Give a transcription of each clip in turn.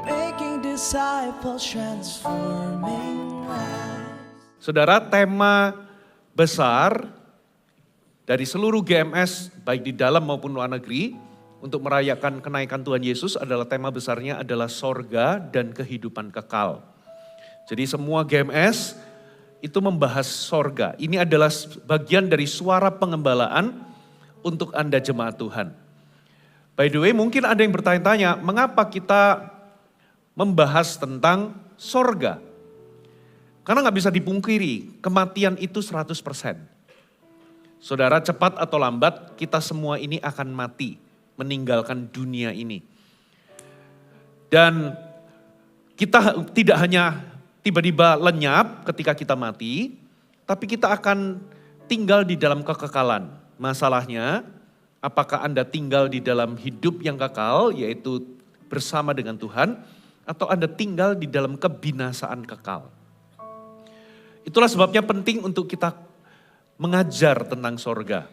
making disciples, transforming lives. Saudara, tema besar dari seluruh GMS, baik di dalam maupun luar negeri, untuk merayakan kenaikan Tuhan Yesus adalah tema besarnya adalah sorga dan kehidupan kekal. Jadi semua GMS itu membahas sorga. Ini adalah bagian dari suara pengembalaan untuk Anda jemaat Tuhan. By the way, mungkin ada yang bertanya-tanya, mengapa kita membahas tentang sorga? Karena nggak bisa dipungkiri, kematian itu 100%. Saudara, cepat atau lambat kita semua ini akan mati, meninggalkan dunia ini. Dan kita tidak hanya tiba-tiba lenyap ketika kita mati, tapi kita akan tinggal di dalam kekekalan. Masalahnya, apakah Anda tinggal di dalam hidup yang kekal, yaitu bersama dengan Tuhan, atau Anda tinggal di dalam kebinasaan kekal? Itulah sebabnya penting untuk kita mengajar tentang sorga.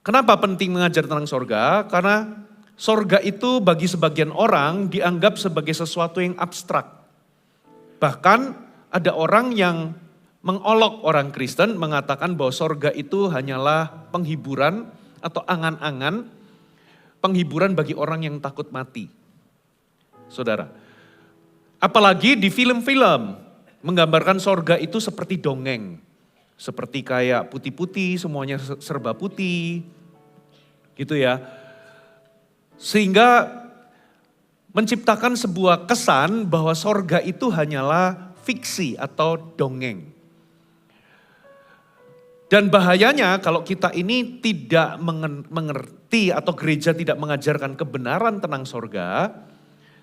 Kenapa penting mengajar tentang sorga? Karena sorga itu bagi sebagian orang dianggap sebagai sesuatu yang abstrak. Bahkan ada orang yang mengolok orang Kristen mengatakan bahwa sorga itu hanyalah penghiburan atau angan-angan penghiburan bagi orang yang takut mati. Saudara, apalagi di film-film menggambarkan sorga itu seperti dongeng. Seperti kayak putih-putih, semuanya serba putih, gitu ya. Sehingga menciptakan sebuah kesan bahwa sorga itu hanyalah fiksi atau dongeng. Dan bahayanya kalau kita ini tidak mengerti atau gereja tidak mengajarkan kebenaran tentang sorga,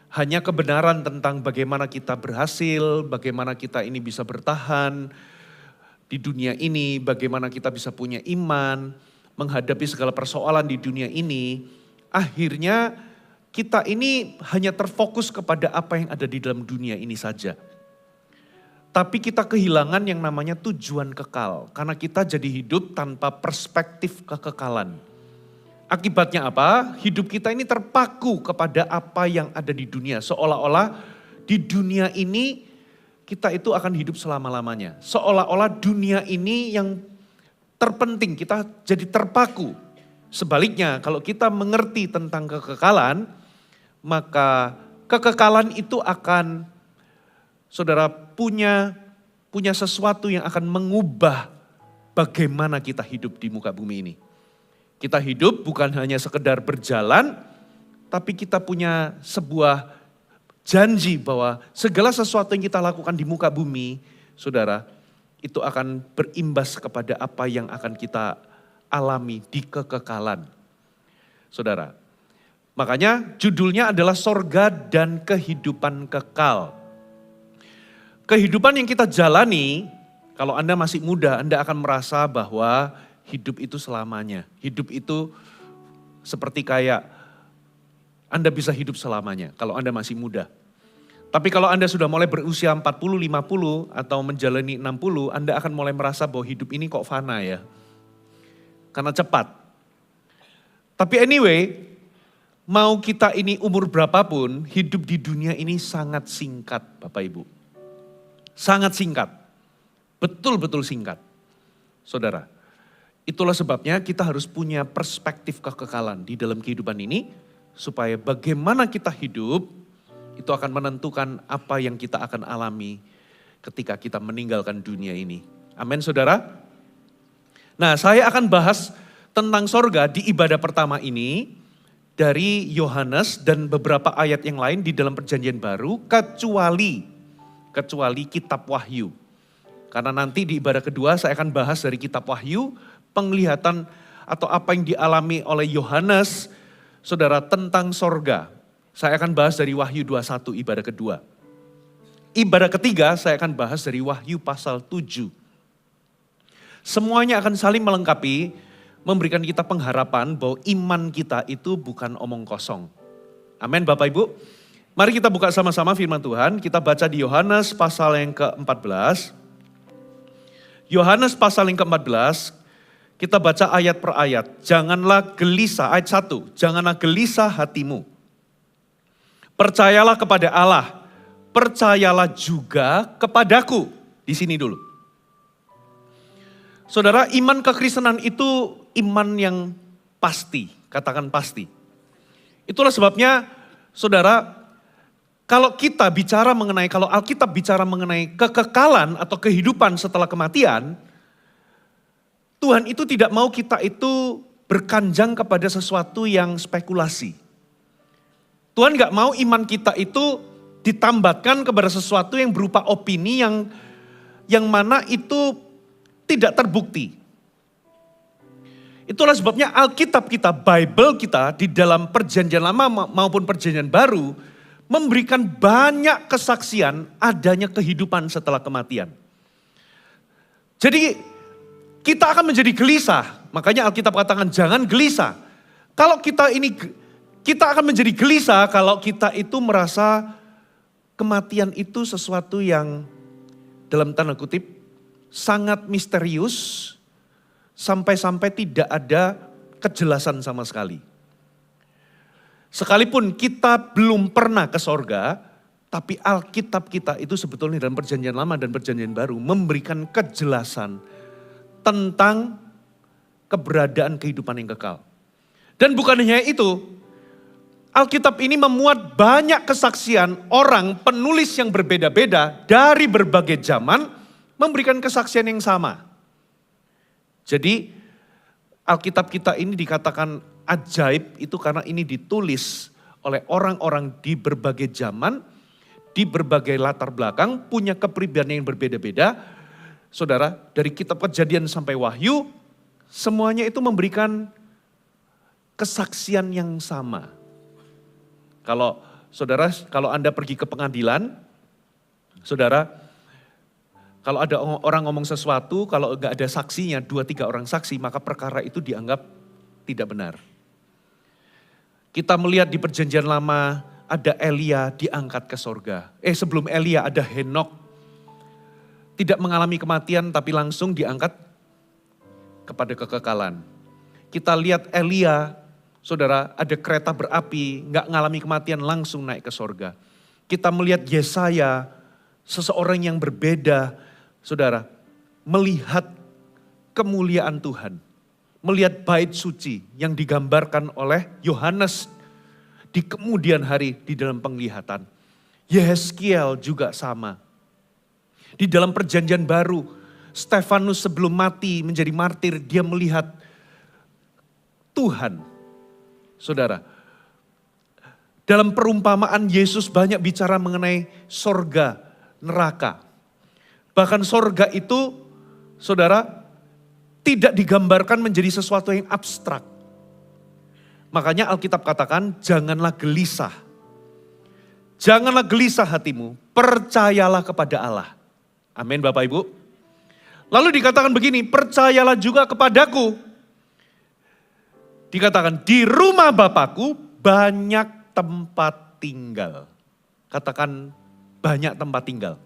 hanya kebenaran tentang bagaimana kita berhasil, bagaimana kita ini bisa bertahan di dunia ini, bagaimana kita bisa punya iman, menghadapi segala persoalan di dunia ini, akhirnya kita ini hanya terfokus kepada apa yang ada di dalam dunia ini saja. Tapi kita kehilangan yang namanya tujuan kekal, karena kita jadi hidup tanpa perspektif kekekalan. Akibatnya apa? Hidup kita ini terpaku kepada apa yang ada di dunia, seolah-olah di dunia ini kita itu akan hidup selama-lamanya. Seolah-olah dunia ini yang terpenting, kita jadi terpaku. Sebaliknya, kalau kita mengerti tentang kekekalan, maka kekekalan itu akan, saudara, punya sesuatu yang akan mengubah bagaimana kita hidup di muka bumi ini. Kita hidup bukan hanya sekedar berjalan, tapi kita punya sebuah janji bahwa segala sesuatu yang kita lakukan di muka bumi, saudara, itu akan berimbas kepada apa yang akan kita alami di kekekalan. Saudara, makanya judulnya adalah sorga dan kehidupan kekal. Kehidupan yang kita jalani, kalau Anda masih muda, Anda akan merasa bahwa hidup itu selamanya. Hidup itu seperti kayak Anda bisa hidup selamanya kalau Anda masih muda. Tapi kalau Anda sudah mulai berusia 40, 50 atau menjalani 60, Anda akan mulai merasa bahwa hidup ini kok fana ya. Karena cepat. Tapi anyway, mau kita ini umur berapapun, hidup di dunia ini sangat singkat Bapak Ibu. Sangat singkat. Betul-betul singkat. Saudara, itulah sebabnya kita harus punya perspektif kekekalan di dalam kehidupan ini, supaya bagaimana kita hidup, itu akan menentukan apa yang kita akan alami ketika kita meninggalkan dunia ini. Amin saudara. Nah, saya akan bahas tentang sorga di ibadah pertama ini dari Yohanes dan beberapa ayat yang lain di dalam perjanjian baru, kecuali kitab Wahyu. Karena nanti di ibadah kedua saya akan bahas dari kitab Wahyu, penglihatan atau apa yang dialami oleh Yohanes, saudara, tentang sorga. Saya akan bahas dari Wahyu 21 ibadah kedua. Ibadah ketiga saya akan bahas dari Wahyu pasal 7. Semuanya akan saling melengkapi, memberikan kita pengharapan bahwa iman kita itu bukan omong kosong. Amin Bapak Ibu. Mari kita buka sama-sama firman Tuhan, kita baca di Yohanes pasal yang ke-14. Yohanes pasal yang ke-14, kita baca ayat per ayat. Janganlah gelisah, ayat 1, janganlah gelisah hatimu. Percayalah kepada Allah, percayalah juga kepadaku. Di sini dulu. Saudara, iman kekristenan itu iman yang pasti, katakan pasti. Itulah sebabnya, saudara, kalau Alkitab bicara mengenai kekekalan atau kehidupan setelah kematian, Tuhan itu tidak mau kita itu berkanjang kepada sesuatu yang spekulasi. Tuhan gak mau iman kita itu ditambatkan kepada sesuatu yang berupa opini yang mana itu tidak terbukti. Itulah sebabnya Alkitab kita, Bible kita di dalam perjanjian lama maupun perjanjian baru memberikan banyak kesaksian adanya kehidupan setelah kematian. Jadi kita akan menjadi gelisah, makanya Alkitab katakan jangan gelisah. Kita akan menjadi gelisah kalau kita itu merasa kematian itu sesuatu yang dalam tanda kutip sangat misterius, sampai-sampai tidak ada kejelasan sama sekali. Sekalipun kita belum pernah ke sorga, tapi Alkitab kita itu sebetulnya dalam perjanjian lama dan perjanjian baru memberikan kejelasan tentang keberadaan kehidupan yang kekal. Dan bukan hanya itu, Alkitab ini memuat banyak kesaksian orang penulis yang berbeda-beda dari berbagai zaman memberikan kesaksian yang sama. Jadi Alkitab kita ini dikatakan ajaib itu karena ini ditulis oleh orang-orang di berbagai zaman, di berbagai latar belakang, punya kepribadian yang berbeda-beda. Saudara, dari kitab Kejadian sampai Wahyu, semuanya itu memberikan kesaksian yang sama. Kalau Anda pergi ke pengadilan, saudara, kalau ada orang ngomong sesuatu, kalau nggak ada saksinya, 2-3 orang saksi, maka perkara itu dianggap tidak benar. Kita melihat di perjanjian lama, ada Elia diangkat ke sorga. Sebelum Elia ada Henok, tidak mengalami kematian tapi langsung diangkat kepada kekekalan. Kita lihat Elia, saudara, ada kereta berapi, nggak mengalami kematian langsung naik ke sorga. Kita melihat Yesaya, seseorang yang berbeda, saudara, melihat kemuliaan Tuhan. Melihat bait suci yang digambarkan oleh Yohanes di kemudian hari di dalam penglihatan. Yehezkiel juga sama. Di dalam perjanjian baru, Stefanus sebelum mati menjadi martir, dia melihat Tuhan. Saudara, dalam perumpamaan Yesus banyak bicara mengenai sorga, neraka. Bahkan sorga itu, saudara, tidak digambarkan menjadi sesuatu yang abstrak. Makanya Alkitab katakan, janganlah gelisah. Janganlah gelisah hatimu, percayalah kepada Allah. Amin Bapak Ibu. Lalu dikatakan begini, percayalah juga kepadaku. Dikatakan, di rumah Bapakku banyak tempat tinggal. Katakan, banyak tempat tinggal.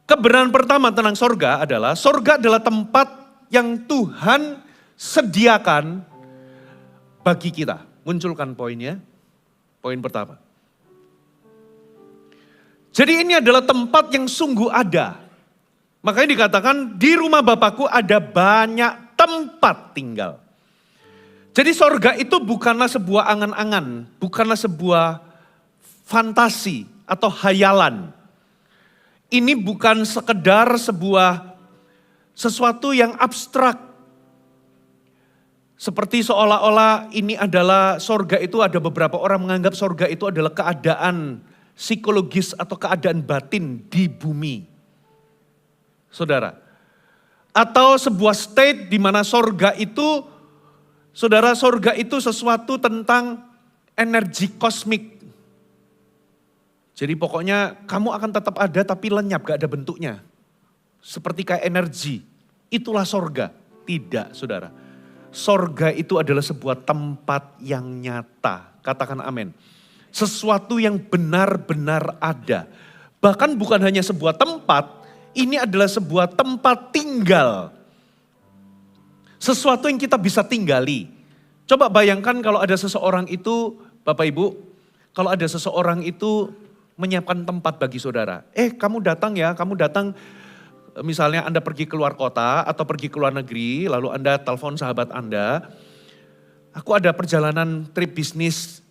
Kebenaran pertama tentang sorga adalah tempat yang Tuhan sediakan bagi kita. Munculkan poinnya, poin pertama. Jadi ini adalah tempat yang sungguh ada. Makanya dikatakan di rumah Bapakku ada banyak tempat tinggal. Jadi sorga itu bukanlah sebuah angan-angan, bukanlah sebuah fantasi atau hayalan. Ini bukan sekedar sesuatu yang abstrak. Seperti seolah-olah ini adalah sorga itu, ada beberapa orang menganggap sorga itu adalah keadaan psikologis atau keadaan batin di bumi. Saudara. Atau sebuah state di mana sorga itu, saudara, sorga itu sesuatu tentang energi kosmik. Jadi pokoknya kamu akan tetap ada tapi lenyap, gak ada bentuknya. Seperti kayak energi, itulah sorga. Tidak saudara. Sorga itu adalah sebuah tempat yang nyata. Katakan amin. Sesuatu yang benar-benar ada. Bahkan bukan hanya sebuah tempat, ini adalah sebuah tempat tinggal. Sesuatu yang kita bisa tinggali. Coba bayangkan kalau ada seseorang itu, Bapak Ibu, kalau ada seseorang itu menyiapkan tempat bagi saudara. Kamu datang ya, kamu datang misalnya Anda pergi keluar kota atau pergi ke luar negeri, lalu Anda telepon sahabat Anda, aku ada perjalanan trip bisnis,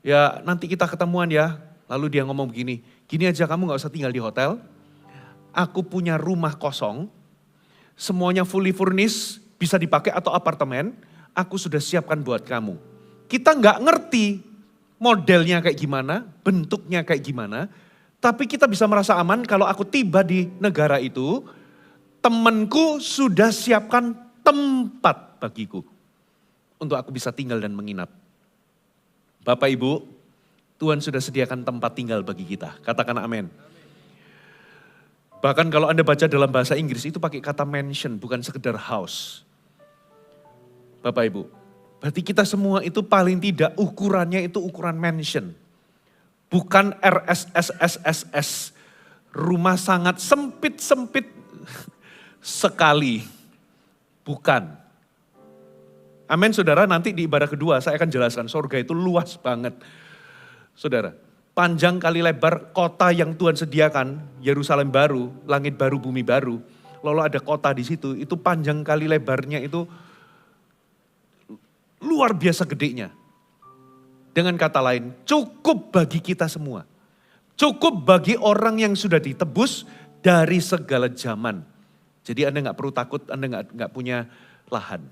ya nanti kita ketemuan ya. Lalu dia ngomong begini, gini aja kamu gak usah tinggal di hotel, aku punya rumah kosong, semuanya fully furnished, bisa dipakai atau apartemen, aku sudah siapkan buat kamu. Kita gak ngerti modelnya kayak gimana, bentuknya kayak gimana, tapi kita bisa merasa aman kalau aku tiba di negara itu, temanku sudah siapkan tempat bagiku untuk aku bisa tinggal dan menginap. Bapak Ibu, Tuhan sudah sediakan tempat tinggal bagi kita. Katakan amin. Bahkan kalau Anda baca dalam bahasa Inggris itu pakai kata mansion, bukan sekedar house. Bapak Ibu, berarti kita semua itu paling tidak ukurannya itu ukuran mansion. Bukan RSSSSS, rumah sangat sempit-sempit sekali. Bukan. Amin saudara, nanti di ibadah kedua saya akan jelaskan sorga itu luas banget. Saudara, panjang kali lebar kota yang Tuhan sediakan, Yerusalem baru, langit baru, bumi baru. Lalu ada kota di situ, itu panjang kali lebarnya itu luar biasa gedenya. Dengan kata lain, cukup bagi kita semua. Cukup bagi orang yang sudah ditebus dari segala zaman. Jadi Anda gak perlu takut, Anda gak punya lahan.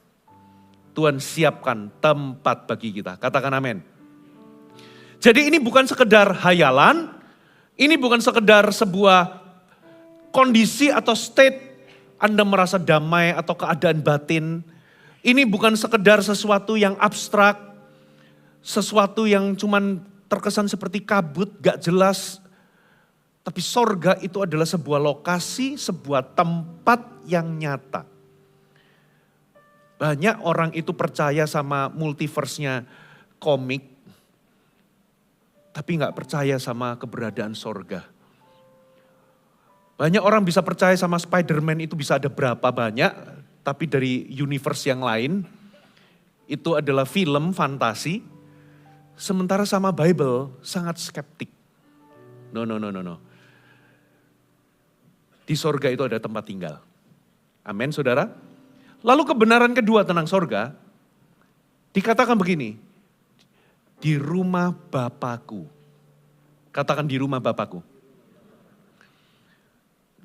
Tuhan siapkan tempat bagi kita. Katakan amin. Jadi ini bukan sekedar hayalan, ini bukan sekedar sebuah kondisi atau state Anda merasa damai atau keadaan batin. Ini bukan sekedar sesuatu yang abstrak, sesuatu yang cuman terkesan seperti kabut, gak jelas. Tapi sorga itu adalah sebuah lokasi, sebuah tempat yang nyata. Banyak orang itu percaya sama multiverse-nya komik, tapi gak percaya sama keberadaan sorga. Banyak orang bisa percaya sama Spider-Man itu bisa ada berapa banyak, tapi dari universe yang lain, itu adalah film fantasi. Sementara sama Bible sangat skeptik. No. Di sorga itu ada tempat tinggal. Amin saudara. Lalu kebenaran kedua tentang sorga, dikatakan begini, di rumah Bapakku. Katakan di rumah Bapakku.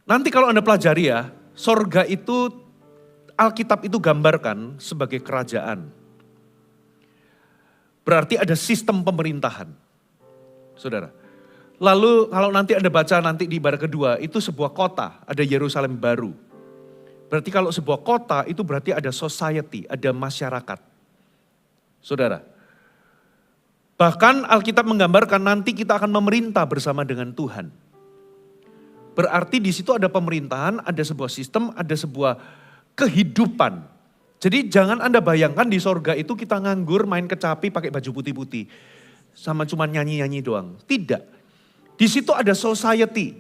Nanti kalau Anda pelajari ya, sorga itu, Alkitab itu gambarkan sebagai kerajaan. Berarti ada sistem pemerintahan. Saudara. Lalu kalau nanti Anda baca nanti di ibadah kedua, itu sebuah kota, ada Yerusalem baru. Berarti kalau sebuah kota itu berarti ada society, ada masyarakat. Saudara. Bahkan Alkitab menggambarkan nanti kita akan memerintah bersama dengan Tuhan. Berarti di situ ada pemerintahan, ada sebuah sistem, ada sebuah kehidupan. Jadi jangan Anda bayangkan di sorga itu kita nganggur main kecapi pakai baju putih-putih. Sama cuma nyanyi-nyanyi doang. Tidak. Di situ ada society.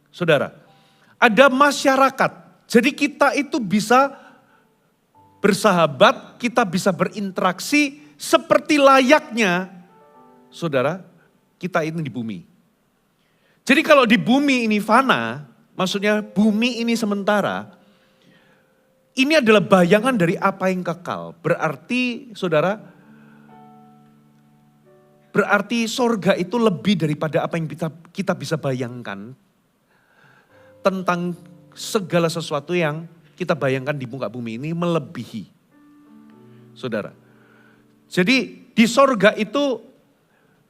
Saudara, ada masyarakat. Jadi kita itu bisa bersahabat, kita bisa berinteraksi seperti layaknya, saudara, kita ini di bumi. Jadi kalau di bumi ini fana, maksudnya bumi ini sementara, ini adalah bayangan dari apa yang kekal. Berarti saudara, berarti sorga itu lebih daripada apa yang kita bisa bayangkan. Tentang segala sesuatu yang kita bayangkan di muka bumi ini melebihi. Saudara. Jadi di sorga itu,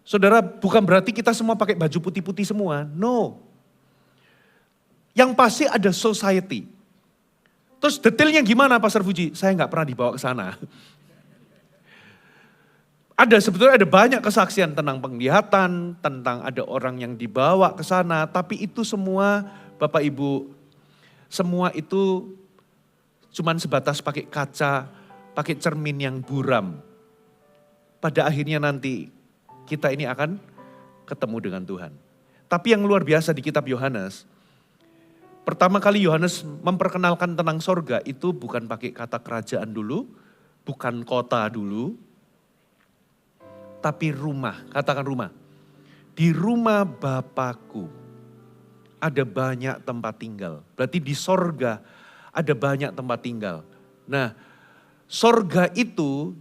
saudara, bukan berarti kita semua pakai baju putih-putih semua. No. Yang pasti ada society. Terus detailnya gimana Pastor Fuji? Saya nggak pernah dibawa ke sana. Sebetulnya ada banyak kesaksian tentang penglihatan, tentang ada orang yang dibawa ke sana. Tapi itu semua Bapak Ibu, semua itu cuman sebatas pakai kaca, pakai cermin yang buram. Pada akhirnya nanti kita ini akan ketemu dengan Tuhan. Tapi yang luar biasa di kitab Yohanes, pertama kali Yohanes memperkenalkan tentang sorga itu bukan pakai kata kerajaan dulu, bukan kota dulu, tapi rumah, katakan rumah. Di rumah Bapakku ada banyak tempat tinggal. Berarti di sorga ada banyak tempat tinggal. Nah, sorga itu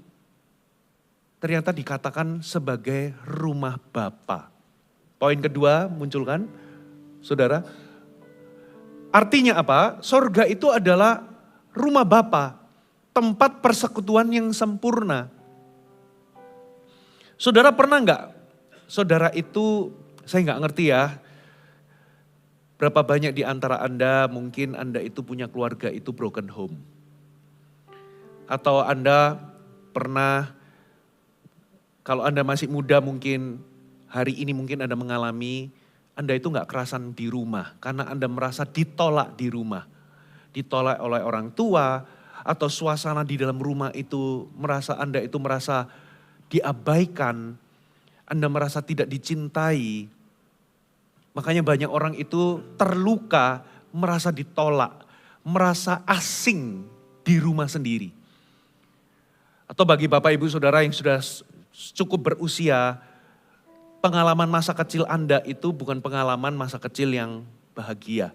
ternyata dikatakan sebagai rumah Bapa. Poin kedua munculkan, saudara. Artinya apa? Sorga itu adalah rumah Bapa, tempat persekutuan yang sempurna. Saudara pernah enggak? Saudara itu, saya enggak ngerti ya. Berapa banyak di antara Anda mungkin Anda itu punya keluarga itu broken home. Atau Anda pernah, kalau Anda masih muda mungkin hari ini mungkin Anda mengalami, Anda itu enggak kerasan di rumah. Karena Anda merasa ditolak di rumah. Ditolak oleh orang tua, atau suasana di dalam rumah itu Anda itu merasa diabaikan, Anda merasa tidak dicintai. Makanya banyak orang itu terluka, merasa ditolak, merasa asing di rumah sendiri. Atau bagi Bapak Ibu Saudara yang sudah cukup berusia, pengalaman masa kecil Anda itu bukan pengalaman masa kecil yang bahagia.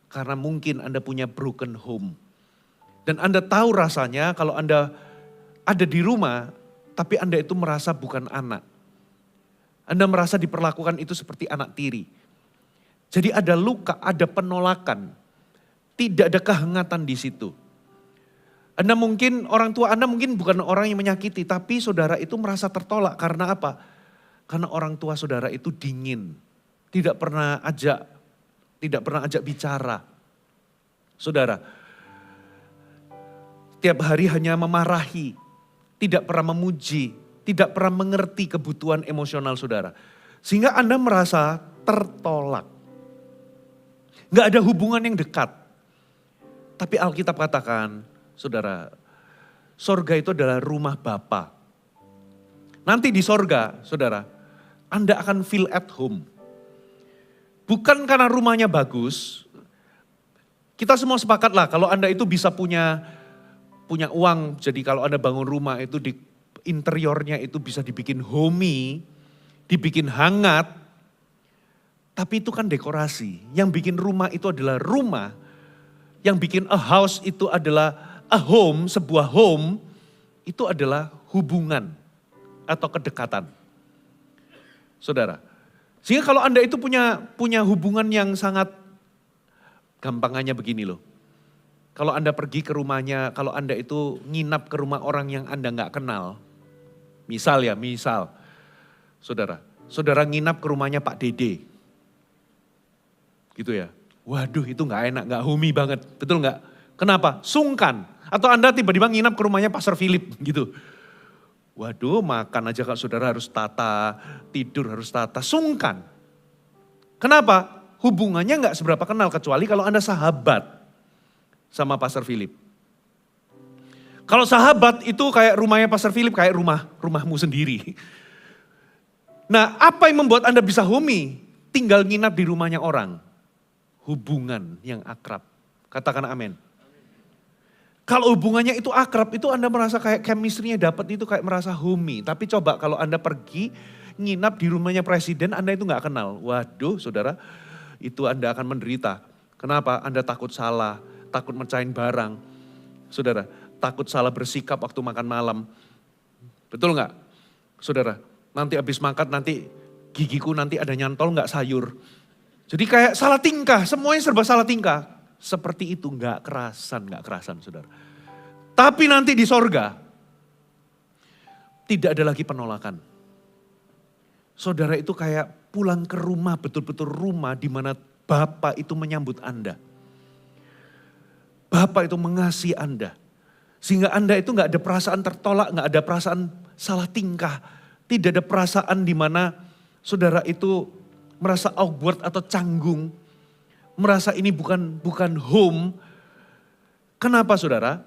Karena mungkin Anda punya broken home. Dan Anda tahu rasanya kalau Anda ada di rumah, tapi Anda itu merasa bukan anak. Anda merasa diperlakukan itu seperti anak tiri. Jadi ada luka, ada penolakan. Tidak ada kehangatan di situ. Anda mungkin, orang tua Anda mungkin bukan orang yang menyakiti, tapi saudara itu merasa tertolak. Karena apa? Karena orang tua saudara itu dingin. Tidak pernah ajak bicara. Saudara, tiap hari hanya memarahi. Tidak pernah memuji, tidak pernah mengerti kebutuhan emosional saudara. Sehingga Anda merasa tertolak. Gak ada hubungan yang dekat. Tapi Alkitab katakan, saudara, sorga itu adalah rumah Bapa. Nanti di sorga, saudara, Anda akan feel at home. Bukan karena rumahnya bagus. Kita semua sepakat lah kalau Anda itu bisa punya uang, jadi kalau Anda bangun rumah itu di interiornya itu bisa dibikin homey, dibikin hangat, tapi itu kan dekorasi. Yang bikin rumah itu adalah rumah, yang bikin a house itu adalah a home, sebuah home, itu adalah hubungan atau kedekatan. Saudara, sehingga kalau Anda itu punya hubungan yang sangat, gampangannya begini loh. Kalau Anda pergi ke rumahnya, kalau Anda itu nginap ke rumah orang yang Anda gak kenal. Misal, saudara nginap ke rumahnya Pak Dede. Gitu ya. Waduh itu gak enak, gak homey banget. Betul gak? Kenapa? Sungkan. Atau Anda tiba-tiba nginap ke rumahnya Pastor Philip gitu. Waduh makan aja kalau saudara harus tata, tidur harus tata, sungkan. Kenapa? Hubungannya gak seberapa kenal kecuali kalau Anda sahabat sama Pastor Philip. Kalau sahabat itu kayak rumahnya Pastor Philip, kayak rumahmu sendiri. Nah, apa yang membuat Anda bisa homey? Tinggal nginap di rumahnya orang. Hubungan yang akrab. Katakan amin. Kalau hubungannya itu akrab, itu Anda merasa kayak chemistry-nya dapat itu kayak merasa homey. Tapi coba kalau Anda pergi nginap di rumahnya presiden, Anda itu gak kenal. Waduh saudara, itu Anda akan menderita. Kenapa? Anda takut salah. Takut mecahin barang. Saudara, takut salah bersikap waktu makan malam. Betul gak? Saudara, nanti habis makan nanti gigiku nanti ada nyantol gak sayur. Jadi kayak salah tingkah, semuanya serba salah tingkah. Seperti itu gak kerasan saudara. Tapi nanti di sorga, tidak ada lagi penolakan. Saudara itu kayak pulang ke rumah, betul-betul rumah di mana Bapa itu menyambut Anda. Bapa itu mengasihi Anda. Sehingga Anda itu gak ada perasaan tertolak, gak ada perasaan salah tingkah. Tidak ada perasaan di mana saudara itu merasa awkward atau canggung. Merasa ini bukan home. Kenapa saudara?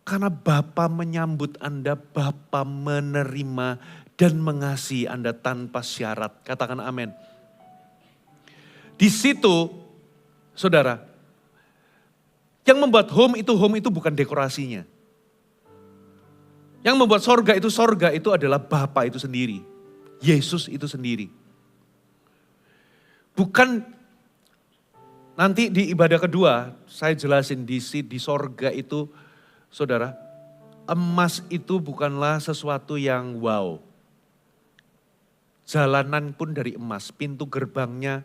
Karena Bapa menyambut Anda, Bapa menerima dan mengasihi Anda tanpa syarat. Katakan amin. Di situ saudara, yang membuat home itu bukan dekorasinya. Yang membuat sorga itu adalah Bapa itu sendiri. Yesus itu sendiri. Bukan nanti di ibadah kedua, saya jelasin di sorga itu, saudara, emas itu bukanlah sesuatu yang wow. Jalanan pun dari emas, pintu gerbangnya,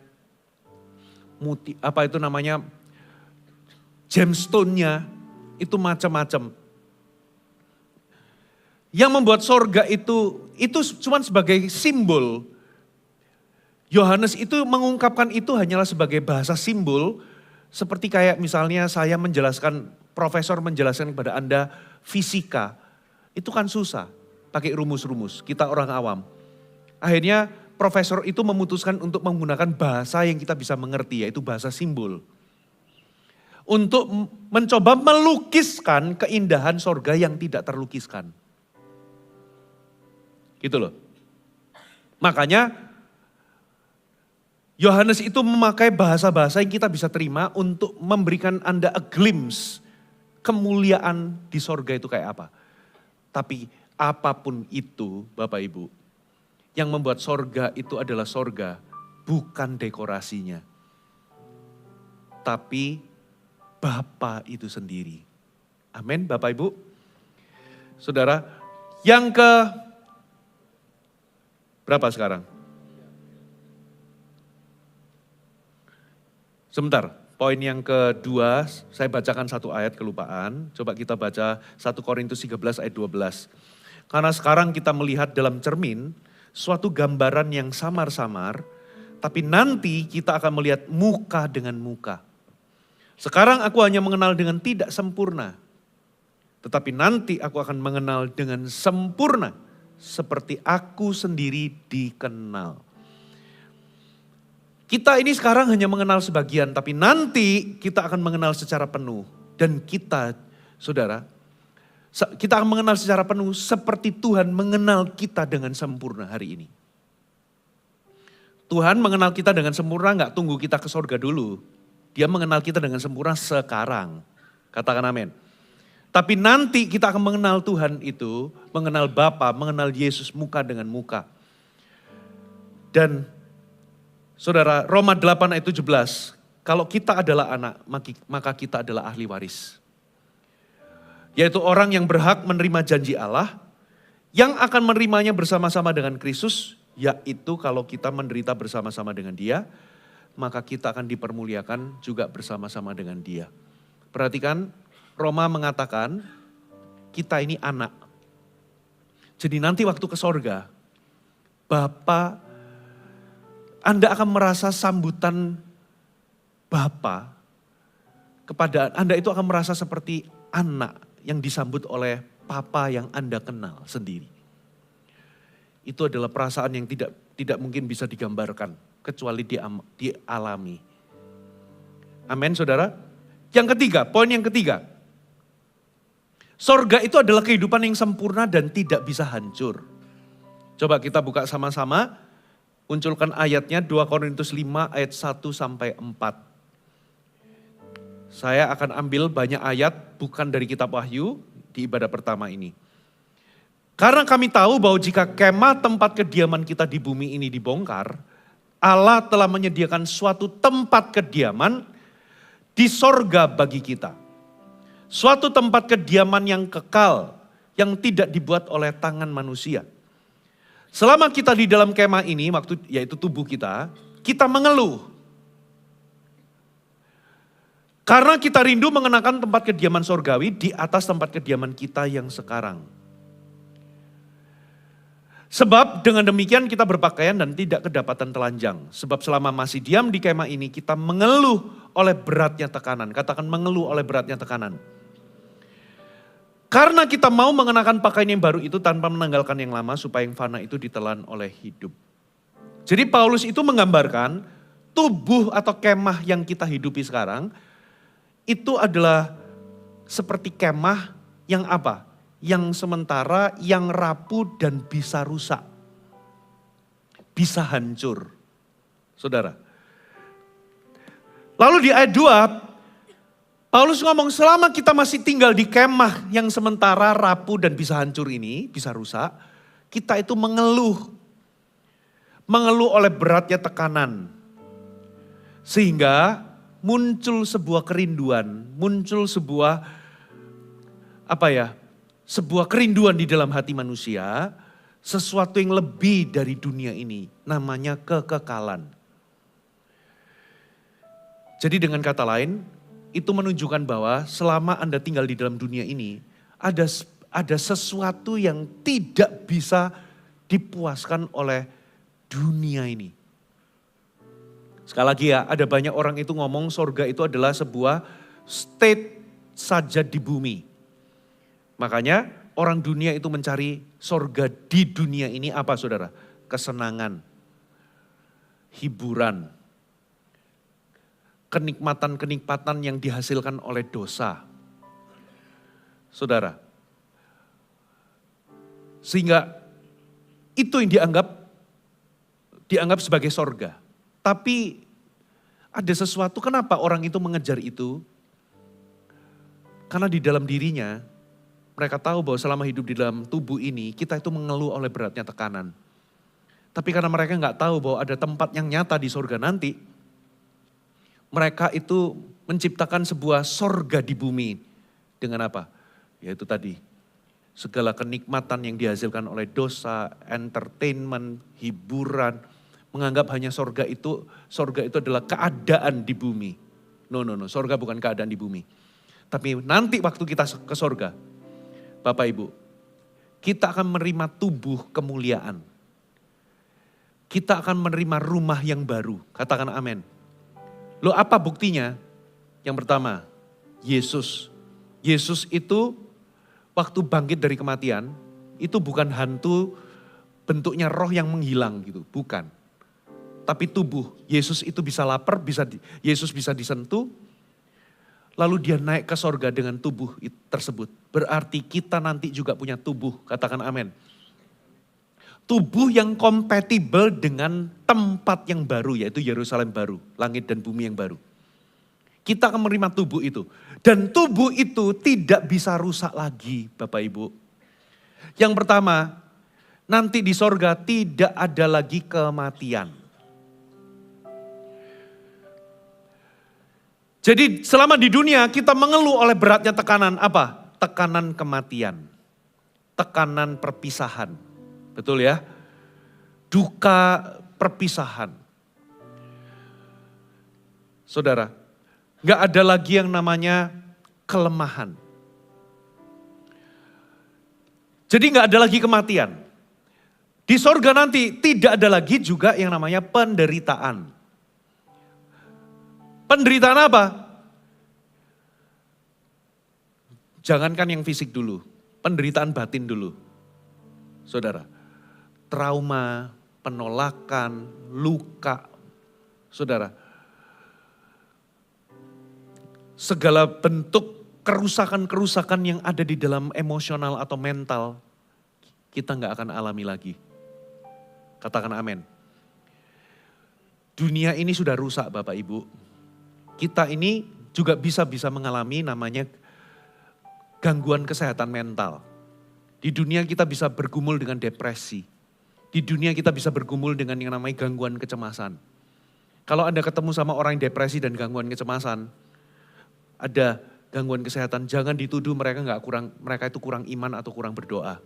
gemstone-nya, itu macam-macam. Yang membuat sorga itu cuma sebagai simbol. Yohanes itu mengungkapkan itu hanyalah sebagai bahasa simbol. Seperti kayak misalnya saya profesor menjelaskan kepada Anda fisika. Itu kan susah, pakai rumus-rumus, kita orang awam. Akhirnya profesor itu memutuskan untuk menggunakan bahasa yang kita bisa mengerti, yaitu bahasa simbol. Untuk mencoba melukiskan keindahan sorga yang tidak terlukiskan. Gitu loh. Makanya Yohanes itu memakai bahasa-bahasa yang kita bisa terima untuk memberikan Anda a glimpse kemuliaan di sorga itu kayak apa. Tapi apapun itu Bapak Ibu, yang membuat sorga itu adalah sorga bukan dekorasinya. Tapi Bapa itu sendiri. Amin Bapak Ibu. Saudara, yang berapa sekarang? Sebentar, poin yang kedua, saya bacakan satu ayat kelupaan. Coba kita baca 1 Korintus 13 ayat 12. Karena sekarang kita melihat dalam cermin suatu gambaran yang samar-samar, tapi nanti kita akan melihat muka dengan muka. Sekarang aku hanya mengenal dengan tidak sempurna, tetapi nanti aku akan mengenal dengan sempurna, seperti aku sendiri dikenal. Kita ini sekarang hanya mengenal sebagian, tapi nanti kita akan mengenal secara penuh. Dan kita, saudara, kita akan mengenal secara penuh seperti Tuhan mengenal kita dengan sempurna hari ini. Tuhan mengenal kita dengan sempurna gak tunggu kita ke sorga dulu. Dia mengenal kita dengan sempurna sekarang. Katakan amin. Tapi nanti kita akan mengenal Tuhan itu, mengenal Bapa, mengenal Yesus muka dengan muka. Dan saudara, Roma 8 ayat 17, kalau kita adalah anak, maka kita adalah ahli waris. Yaitu orang yang berhak menerima janji Allah, yang akan menerimanya bersama-sama dengan Kristus, yaitu kalau kita menderita bersama-sama dengan Dia, maka kita akan dipermuliakan juga bersama-sama dengan Dia. Perhatikan, Roma mengatakan kita ini anak. Jadi nanti waktu ke sorga, Bapa, Anda akan merasa sambutan Bapa kepada Anda itu akan merasa seperti anak yang disambut oleh Papa yang Anda kenal sendiri. Itu adalah perasaan yang tidak mungkin bisa digambarkan kecuali dialami. Amin saudara. Yang ketiga, poin yang ketiga. Sorga itu adalah kehidupan yang sempurna dan tidak bisa hancur. Coba kita buka sama-sama. Munculkan ayatnya 2 Korintus 5 ayat 1 sampai 4. Saya akan ambil banyak ayat bukan dari kitab Wahyu di ibadah pertama ini. Karena kami tahu bahwa jika kemah tempat kediaman kita di bumi ini dibongkar, Allah telah menyediakan suatu tempat kediaman di sorga bagi kita. Suatu tempat kediaman yang kekal, yang tidak dibuat oleh tangan manusia. Selama kita di dalam kemah ini, yaitu tubuh kita mengeluh. Karena kita rindu mengenakan tempat kediaman sorgawi di atas tempat kediaman kita yang sekarang. Sebab dengan demikian kita berpakaian dan tidak kedapatan telanjang. Sebab selama masih diam di kemah ini kita mengeluh oleh beratnya tekanan. Katakan mengeluh oleh beratnya tekanan. Karena kita mau mengenakan pakaian yang baru itu tanpa menanggalkan yang lama supaya yang fana itu ditelan oleh hidup. Jadi Paulus itu menggambarkan tubuh atau kemah yang kita hidupi sekarang itu adalah seperti kemah yang apa? Yang sementara, yang rapuh dan bisa rusak. Bisa hancur. Saudara. Lalu di ayat 2, Paulus ngomong selama kita masih tinggal di kemah yang sementara rapuh dan bisa hancur ini, bisa rusak, kita itu mengeluh. Mengeluh oleh beratnya tekanan. Sehingga muncul sebuah kerinduan, muncul sebuah sebuah kerinduan di dalam hati manusia, sesuatu yang lebih dari dunia ini, namanya kekekalan. Jadi dengan kata lain, itu menunjukkan bahwa selama Anda tinggal di dalam dunia ini, ada sesuatu yang tidak bisa dipuaskan oleh dunia ini. Sekali lagi ya, ada banyak orang itu ngomong sorga itu adalah sebuah state saja di bumi. Makanya orang dunia itu mencari sorga di dunia ini apa saudara? Kesenangan, hiburan, kenikmatan-kenikmatan yang dihasilkan oleh dosa. Saudara, sehingga itu yang dianggap sebagai sorga. Tapi ada sesuatu kenapa orang itu mengejar itu? Karena di dalam dirinya mereka tahu bahwa selama hidup di dalam tubuh ini kita itu mengeluh oleh beratnya tekanan. Tapi karena mereka nggak tahu bahwa ada tempat yang nyata di sorga nanti, mereka itu menciptakan sebuah sorga di bumi. Dengan apa? Yaitu tadi, segala kenikmatan yang dihasilkan oleh dosa, entertainment, hiburan, menganggap hanya sorga itu adalah keadaan di bumi. No, sorga bukan keadaan di bumi. Tapi nanti waktu kita ke sorga, Bapak Ibu, kita akan menerima tubuh kemuliaan. Kita akan menerima rumah yang baru, katakan amin. Loh apa buktinya? Yang pertama, Yesus. Yesus itu waktu bangkit dari kematian, itu bukan hantu bentuknya roh yang menghilang gitu, bukan. Tapi tubuh, Yesus itu bisa lapar, Yesus bisa disentuh, lalu dia naik ke sorga dengan tubuh tersebut. Berarti kita nanti juga punya tubuh, katakan amin. Tubuh yang kompatibel dengan tempat yang baru, yaitu Yerusalem baru, langit dan bumi yang baru. Kita akan menerima tubuh itu. Dan tubuh itu tidak bisa rusak lagi, Bapak Ibu. Yang pertama, nanti di sorga tidak ada lagi kematian. Jadi selama di dunia kita mengeluh oleh beratnya tekanan apa? Tekanan kematian, tekanan perpisahan. Betul ya? Duka perpisahan. Saudara, gak ada lagi yang namanya kelemahan. Jadi gak ada lagi kematian. Di sorga nanti tidak ada lagi juga yang namanya penderitaan. Penderitaan apa? Jangankan yang fisik dulu, penderitaan batin dulu. Saudara, trauma, penolakan, luka. Saudara, segala bentuk kerusakan-kerusakan yang ada di dalam emosional atau mental, kita gak akan alami lagi. Katakan amin. Dunia ini sudah rusak Bapak Ibu. Kita ini juga bisa mengalami namanya gangguan kesehatan mental. Di dunia kita bisa bergumul dengan depresi. Di dunia kita bisa bergumul dengan yang namanya gangguan kecemasan. Kalau Anda ketemu sama orang yang depresi dan gangguan kecemasan, ada gangguan kesehatan, jangan dituduh mereka itu kurang iman atau kurang berdoa.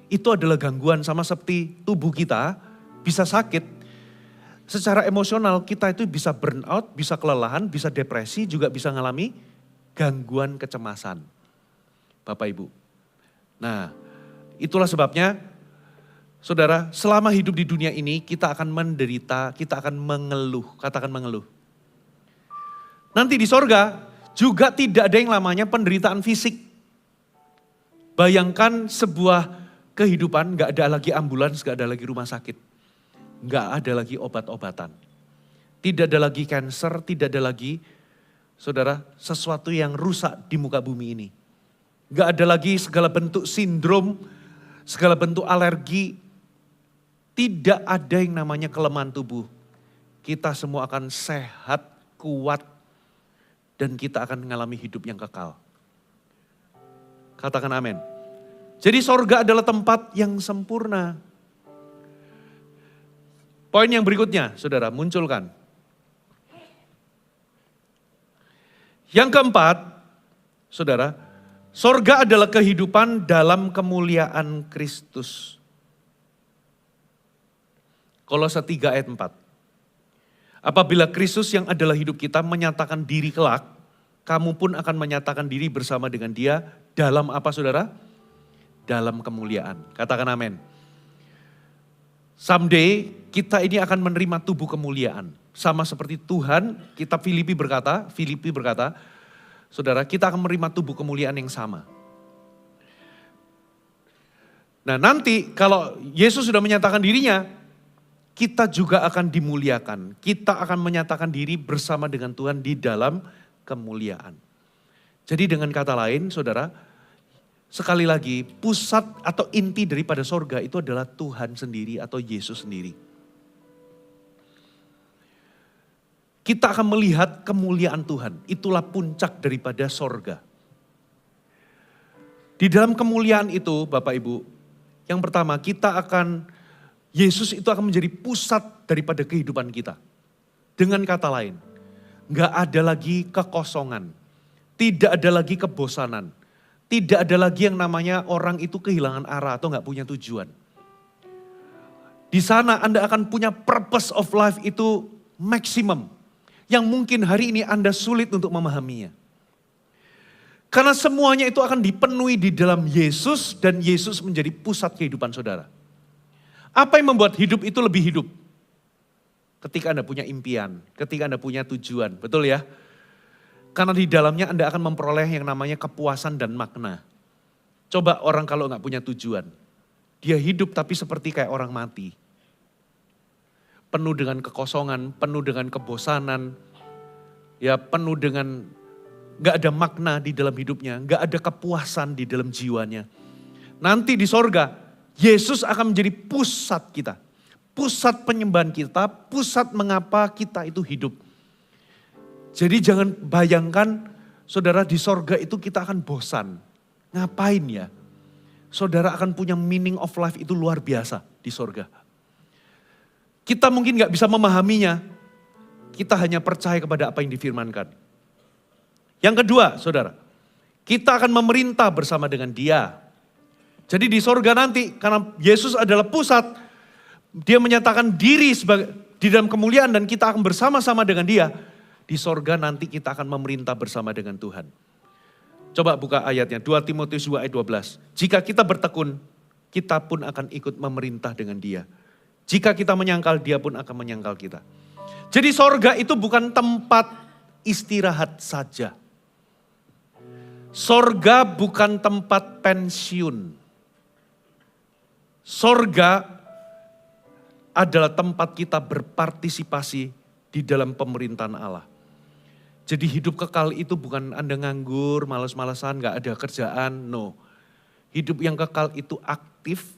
Itu adalah gangguan sama seperti tubuh kita bisa sakit. Secara emosional kita itu bisa burn out, bisa kelelahan, bisa depresi, juga bisa mengalami gangguan kecemasan. Bapak Ibu. Nah, itulah sebabnya saudara, selama hidup di dunia ini kita akan menderita, kita akan mengeluh, katakan mengeluh. Nanti di sorga juga tidak ada yang namanya penderitaan fisik. Bayangkan sebuah kehidupan gak ada lagi ambulans, gak ada lagi rumah sakit. Gak ada lagi obat-obatan. Tidak ada lagi kanker, tidak ada lagi, saudara, sesuatu yang rusak di muka bumi ini. Gak ada lagi segala bentuk sindrom, segala bentuk alergi. Tidak ada yang namanya kelemahan tubuh. Kita semua akan sehat, kuat, dan kita akan mengalami hidup yang kekal. Katakan amin. Jadi sorga adalah tempat yang sempurna. Poin yang berikutnya, saudara, munculkan. Yang keempat, saudara, sorga adalah kehidupan dalam kemuliaan Kristus. Kolose 3 ayat 4. Apabila Kristus yang adalah hidup kita menyatakan diri kelak, kamu pun akan menyatakan diri bersama dengan Dia dalam apa, saudara? Dalam kemuliaan. Katakan amin. Someday kita ini akan menerima tubuh kemuliaan. Sama seperti Tuhan, kita Filipi berkata, saudara, kita akan menerima tubuh kemuliaan yang sama. Nah nanti kalau Yesus sudah menyatakan dirinya, kita juga akan dimuliakan. Kita akan menyatakan diri bersama dengan Tuhan di dalam kemuliaan. Jadi dengan kata lain, saudara, sekali lagi pusat atau inti daripada sorga itu adalah Tuhan sendiri atau Yesus sendiri. Kita akan melihat kemuliaan Tuhan, itulah puncak daripada sorga. Di dalam kemuliaan itu Bapak Ibu, yang pertama Yesus itu akan menjadi pusat daripada kehidupan kita. Dengan kata lain, gak ada lagi kekosongan, tidak ada lagi kebosanan, tidak ada lagi yang namanya orang itu kehilangan arah atau gak punya tujuan. Di sana Anda akan punya purpose of life itu maksimum, yang mungkin hari ini Anda sulit untuk memahaminya. Karena semuanya itu akan dipenuhi di dalam Yesus dan Yesus menjadi pusat kehidupan saudara. Apa yang membuat hidup itu lebih hidup? Ketika Anda punya impian, ketika Anda punya tujuan, betul ya? Karena di dalamnya Anda akan memperoleh yang namanya kepuasan dan makna. Coba orang kalau nggak punya tujuan, dia hidup tapi seperti kayak orang mati. Penuh dengan kekosongan, penuh dengan kebosanan, ya penuh dengan nggak ada makna di dalam hidupnya, nggak ada kepuasan di dalam jiwanya. Nanti di sorga, Yesus akan menjadi pusat kita. Pusat penyembahan kita, pusat mengapa kita itu hidup. Jadi jangan bayangkan saudara di sorga itu kita akan bosan. Ngapain ya? Saudara akan punya meaning of life itu luar biasa di sorga. Kita mungkin gak bisa memahaminya. Kita hanya percaya kepada apa yang difirmankan. Yang kedua saudara, kita akan memerintah bersama dengan Dia. Jadi di sorga nanti, karena Yesus adalah pusat, Dia menyatakan diri sebagai di dalam kemuliaan dan kita akan bersama-sama dengan Dia. Di sorga nanti kita akan memerintah bersama dengan Tuhan. Coba buka ayatnya, 2 Timotius 2 ayat 12. Jika kita bertekun, kita pun akan ikut memerintah dengan Dia. Jika kita menyangkal, Dia pun akan menyangkal kita. Jadi sorga itu bukan tempat istirahat saja. Sorga bukan tempat pensiun. Sorga adalah tempat kita berpartisipasi di dalam pemerintahan Allah. Jadi hidup kekal itu bukan Anda nganggur, malas-malasan, gak ada kerjaan, no. Hidup yang kekal itu aktif,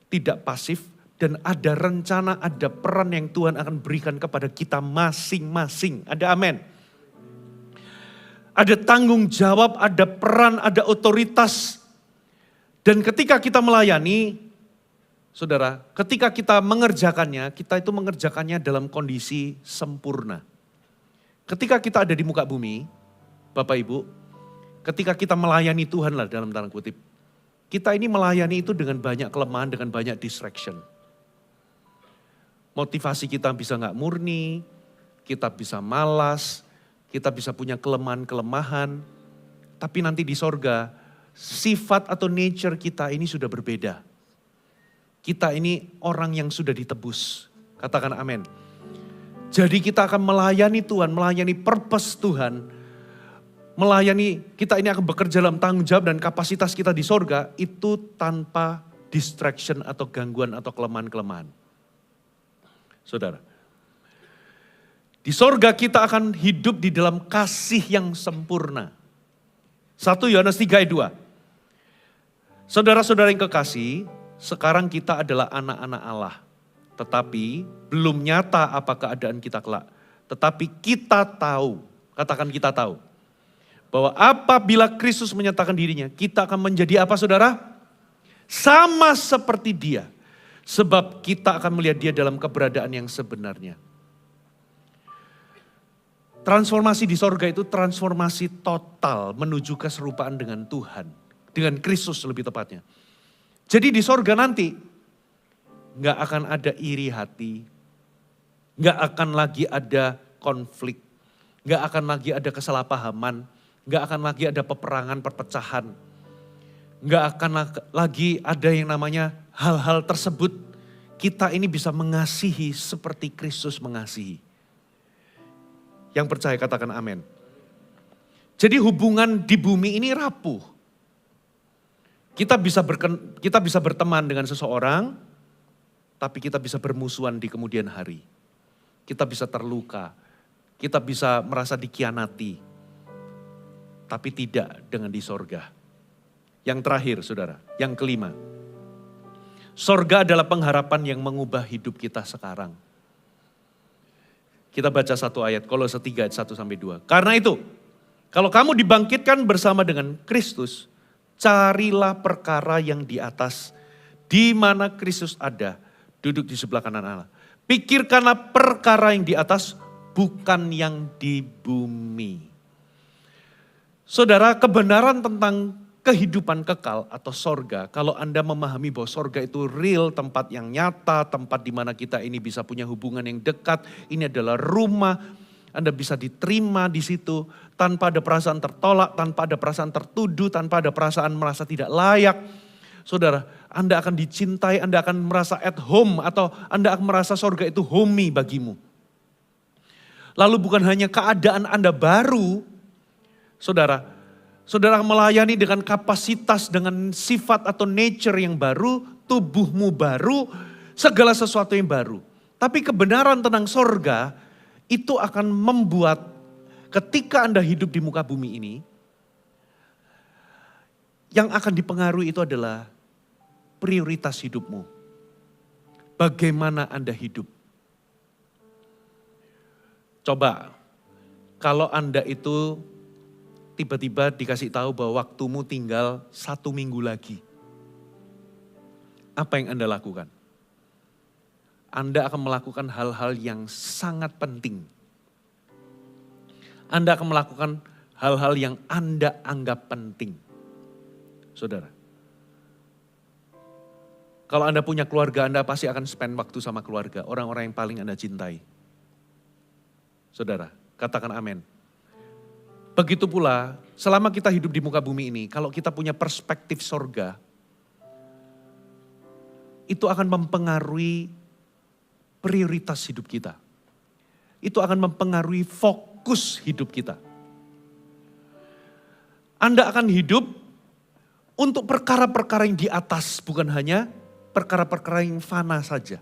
tidak pasif, dan ada rencana, ada peran yang Tuhan akan berikan kepada kita masing-masing. Ada amin. Ada tanggung jawab, ada peran, ada otoritas. Dan ketika kita melayani, saudara, ketika kita mengerjakannya, kita itu mengerjakannya dalam kondisi sempurna. Ketika kita ada di muka bumi, Bapak Ibu, ketika kita melayani Tuhan lah dalam tanda kutip, kita ini melayani itu dengan banyak kelemahan, dengan banyak distraction. Motivasi kita bisa gak murni, kita bisa malas, kita bisa punya kelemahan-kelemahan, tapi nanti di sorga, sifat atau nature kita ini sudah berbeda. Kita ini orang yang sudah ditebus. Katakan amin. Jadi kita akan melayani Tuhan, melayani purpose Tuhan. Kita ini akan bekerja dalam tanggung jawab dan kapasitas kita di sorga itu tanpa distraction atau gangguan atau kelemahan-kelemahan. Saudara. Di sorga kita akan hidup di dalam kasih yang sempurna. 1 Yohanes 3 ayat 2. Saudara-saudara yang kekasih, sekarang kita adalah anak-anak Allah. Tetapi belum nyata apa keadaan kita kelak. Tetapi kita tahu, katakan kita tahu. Bahwa apabila Kristus menyatakan dirinya, kita akan menjadi apa saudara? Sama seperti dia. Sebab kita akan melihat dia dalam keberadaan yang sebenarnya. Transformasi di sorga itu transformasi total menuju keserupaan dengan Tuhan. Dengan Kristus lebih tepatnya. Jadi di sorga nanti gak akan ada iri hati. Gak akan lagi ada konflik. Gak akan lagi ada kesalahpahaman. Gak akan lagi ada peperangan, perpecahan. Gak akan lagi ada yang namanya hal-hal tersebut. Kita ini bisa mengasihi seperti Kristus mengasihi. Yang percaya katakan amin. Jadi hubungan di bumi ini rapuh. Kita bisa berteman dengan seseorang, tapi kita bisa bermusuhan di kemudian hari. Kita bisa terluka, kita bisa merasa dikhianati, tapi tidak dengan di sorga. Yang terakhir saudara, yang kelima. Sorga adalah pengharapan yang mengubah hidup kita sekarang. Kita baca satu ayat, Kolose 3 ayat 1-2. Karena itu, kalau kamu dibangkitkan bersama dengan Kristus, carilah perkara yang di atas, di mana Kristus ada, duduk di sebelah kanan Allah. Pikirkanlah perkara yang di atas, bukan yang di bumi. Saudara, kebenaran tentang kehidupan kekal atau sorga, kalau Anda memahami bahwa sorga itu real, tempat yang nyata, tempat di mana kita ini bisa punya hubungan yang dekat, ini adalah rumah, Anda bisa diterima di situ, tanpa ada perasaan tertolak, tanpa ada perasaan tertuduh, tanpa ada perasaan merasa tidak layak. Saudara, Anda akan dicintai, Anda akan merasa at home, atau Anda akan merasa sorga itu homey bagimu. Lalu bukan hanya keadaan Anda baru, saudara melayani dengan kapasitas, dengan sifat atau nature yang baru, tubuhmu baru, segala sesuatu yang baru. Tapi kebenaran tentang sorga itu akan membuat ketika Anda hidup di muka bumi ini, yang akan dipengaruhi itu adalah prioritas hidupmu. Bagaimana Anda hidup. Coba, kalau Anda itu tiba-tiba dikasih tahu bahwa waktumu tinggal 1 minggu lagi. Apa yang Anda lakukan? Anda akan melakukan hal-hal yang sangat penting. Anda akan melakukan hal-hal yang Anda anggap penting. Saudara. Kalau Anda punya keluarga, Anda pasti akan spend waktu sama keluarga. Orang-orang yang paling Anda cintai. Saudara, katakan amin. Begitu pula, selama kita hidup di muka bumi ini, kalau kita punya perspektif sorga, itu akan mempengaruhi prioritas hidup kita. Itu akan mempengaruhi fokus hidup kita. Anda akan hidup untuk perkara-perkara yang di atas, bukan hanya perkara-perkara yang fana saja.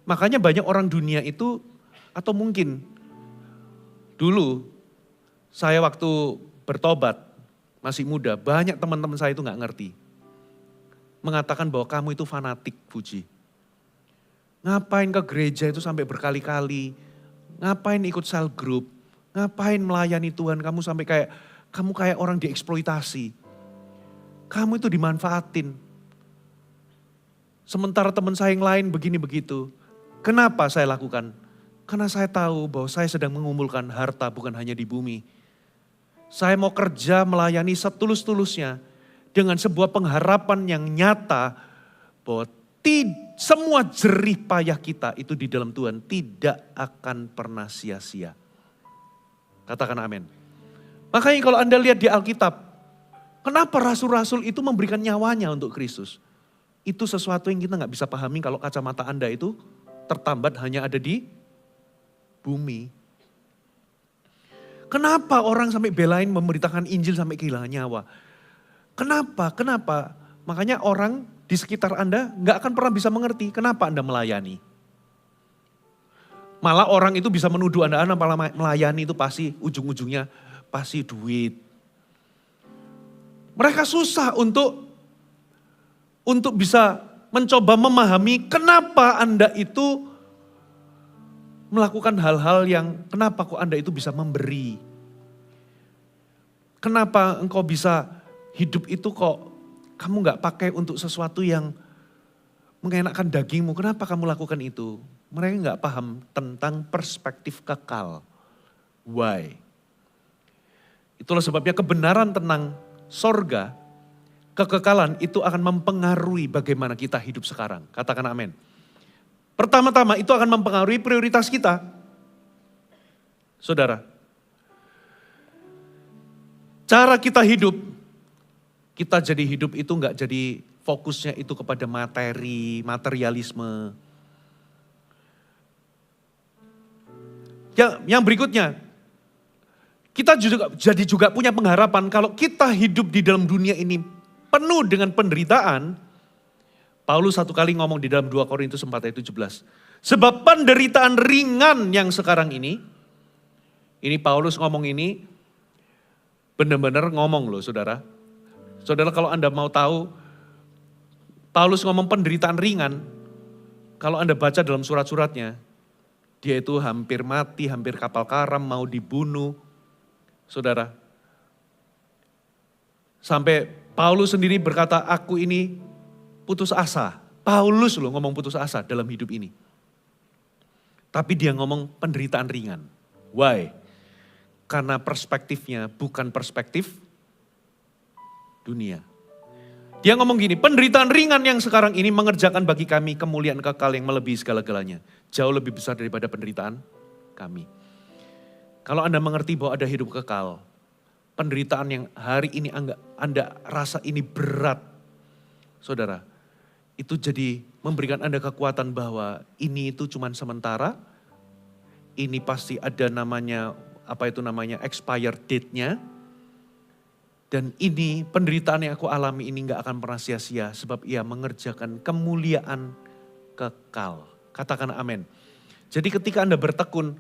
Makanya banyak orang dunia itu, atau mungkin dulu, saya waktu bertobat, masih muda, banyak teman-teman saya itu gak ngerti. Mengatakan bahwa kamu itu fanatik, Puji. Ngapain ke gereja itu sampai berkali-kali, ngapain ikut cell group, ngapain melayani Tuhan, kamu kayak orang dieksploitasi. Kamu itu dimanfaatin. Sementara teman saya yang lain begini begitu. Kenapa saya lakukan? Karena saya tahu bahwa saya sedang mengumpulkan harta bukan hanya di bumi. Saya mau kerja melayani setulus-tulusnya dengan sebuah pengharapan yang nyata bahwa semua jerih payah kita itu di dalam Tuhan tidak akan pernah sia-sia. Katakan amin. Makanya kalau Anda lihat di Alkitab, kenapa rasul-rasul itu memberikan nyawanya untuk Kristus? Itu sesuatu yang kita gak bisa pahami kalau kacamata Anda itu tertambat hanya ada di bumi. Kenapa orang sampai belain memberitakan Injil sampai kehilangan nyawa? Kenapa? Makanya orang di sekitar Anda gak akan pernah bisa mengerti kenapa Anda melayani. Malah orang itu bisa menuduh Anda melayani itu pasti ujung-ujungnya pasti duit. Mereka susah untuk bisa mencoba memahami kenapa Anda itu melakukan hal-hal yang kenapa kok Anda itu bisa memberi. Kenapa engkau bisa hidup itu kok kamu gak pakai untuk sesuatu yang mengenakkan dagingmu? Kenapa kamu lakukan itu? Mereka gak paham tentang perspektif kekal. Why? Itulah sebabnya kebenaran tentang sorga, kekekalan itu akan mempengaruhi bagaimana kita hidup sekarang. Katakan amin. Pertama-tama itu akan mempengaruhi prioritas kita. Saudara, cara kita hidup, kita jadi hidup itu enggak jadi fokusnya itu kepada materi, materialisme. Yang berikutnya, kita juga punya pengharapan kalau kita hidup di dalam dunia ini penuh dengan penderitaan. Paulus satu kali ngomong di dalam 2 Korintus 4 ayat 17. Sebab penderitaan ringan yang sekarang ini Paulus ngomong ini benar-benar ngomong loh saudara. Saudara kalau Anda mau tahu, Paulus ngomong penderitaan ringan, kalau Anda baca dalam surat-suratnya, dia itu hampir mati, hampir kapal karam, mau dibunuh. Saudara, sampai Paulus sendiri berkata, aku ini putus asa. Paulus loh ngomong putus asa dalam hidup ini. Tapi dia ngomong penderitaan ringan. Why? Karena perspektifnya bukan perspektif dunia. Dia ngomong gini, penderitaan ringan yang sekarang ini mengerjakan bagi kami kemuliaan kekal yang melebihi segala-galanya. Jauh lebih besar daripada penderitaan kami. Kalau Anda mengerti bahwa ada hidup kekal, penderitaan yang hari ini Anda rasa ini berat, saudara, itu jadi memberikan Anda kekuatan bahwa ini itu cuma sementara, ini pasti ada namanya, expired date-nya, dan ini penderitaan yang aku alami ini gak akan pernah sia-sia, sebab ia mengerjakan kemuliaan kekal. Katakan amin. Jadi ketika Anda bertekun,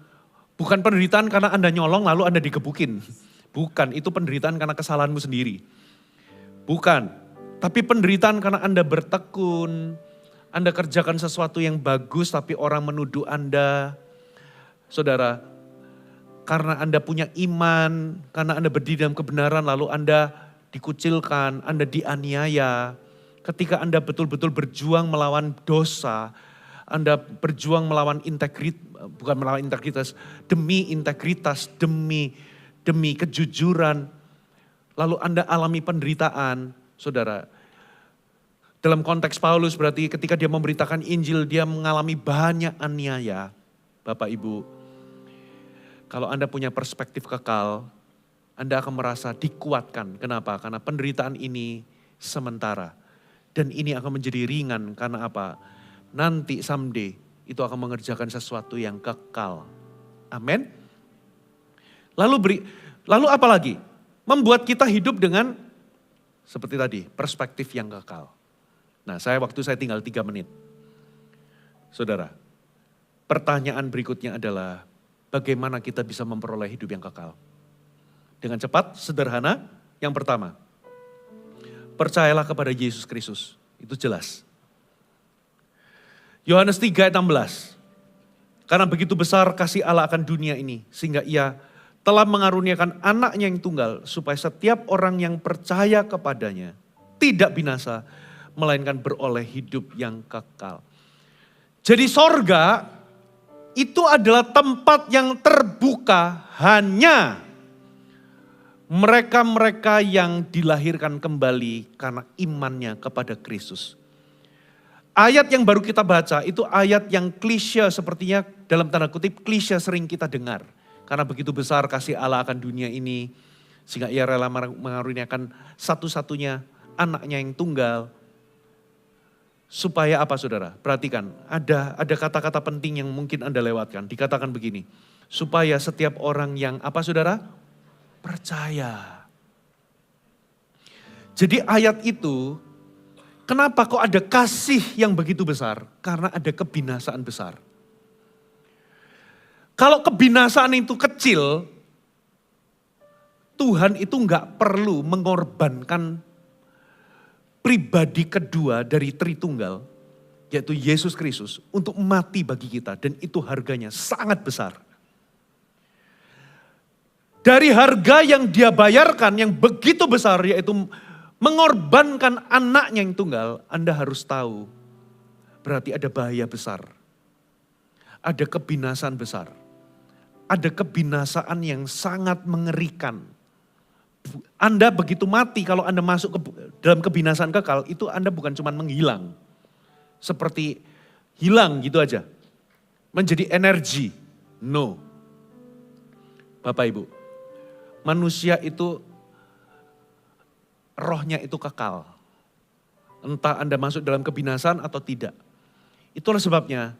bukan penderitaan karena Anda nyolong lalu Anda digebukin. Bukan, itu penderitaan karena kesalahanmu sendiri. Bukan, tapi penderitaan karena Anda bertekun, Anda kerjakan sesuatu yang bagus tapi orang menuduh Anda. Saudara, karena Anda punya iman, karena Anda berdiri dalam kebenaran lalu Anda dikucilkan, Anda dianiaya. Ketika Anda betul-betul berjuang melawan dosa, Anda berjuang melawan integritas, demi integritas, demi kejujuran. Lalu Anda alami penderitaan, saudara. Dalam konteks Paulus berarti ketika dia memberitakan Injil, dia mengalami banyak aniaya. Bapak Ibu, kalau Anda punya perspektif kekal, Anda akan merasa dikuatkan. Kenapa? Karena penderitaan ini sementara. Dan ini akan menjadi ringan karena apa? Nanti someday itu akan mengerjakan sesuatu yang kekal. Amin. Lalu apa lagi? Membuat kita hidup dengan seperti tadi, perspektif yang kekal. Nah, waktu saya tinggal 3 menit. Saudara, pertanyaan berikutnya adalah bagaimana kita bisa memperoleh hidup yang kekal? Dengan cepat, sederhana. Yang pertama, percayalah kepada Yesus Kristus. Itu jelas. Yohanes 3 ayat 16. Karena begitu besar kasih Allah akan dunia ini, sehingga ia telah mengaruniakan anaknya yang tunggal, supaya setiap orang yang percaya kepadanya tidak binasa, melainkan beroleh hidup yang kekal. Jadi sorga itu adalah tempat yang terbuka hanya mereka-mereka yang dilahirkan kembali karena imannya kepada Kristus. Ayat yang baru kita baca itu ayat yang klise, sepertinya dalam tanda kutip klise sering kita dengar. Karena begitu besar kasih Allah akan dunia ini, sehingga ia rela mengaruniakan satu-satunya anaknya yang tunggal. Supaya apa saudara? Perhatikan, ada kata-kata penting yang mungkin Anda lewatkan. Dikatakan begini, supaya setiap orang yang apa saudara? Percaya. Jadi ayat itu, kenapa kok ada kasih yang begitu besar? Karena ada kebinasaan besar. Kalau kebinasaan itu kecil, Tuhan itu enggak perlu mengorbankan pribadi kedua dari Tritunggal, yaitu Yesus Kristus, untuk mati bagi kita. Dan itu harganya sangat besar. Dari harga yang dia bayarkan yang begitu besar, yaitu mengorbankan anaknya yang tunggal, Anda harus tahu berarti ada bahaya besar. Ada kebinasaan besar. Ada kebinasaan yang sangat mengerikan. Anda begitu mati kalau Anda masuk dalam kebinasaan kekal, itu Anda bukan cuma menghilang. Seperti hilang gitu aja. Menjadi energi. No. Bapak Ibu, manusia itu rohnya itu kekal. Entah Anda masuk dalam kebinasaan atau tidak. Itulah sebabnya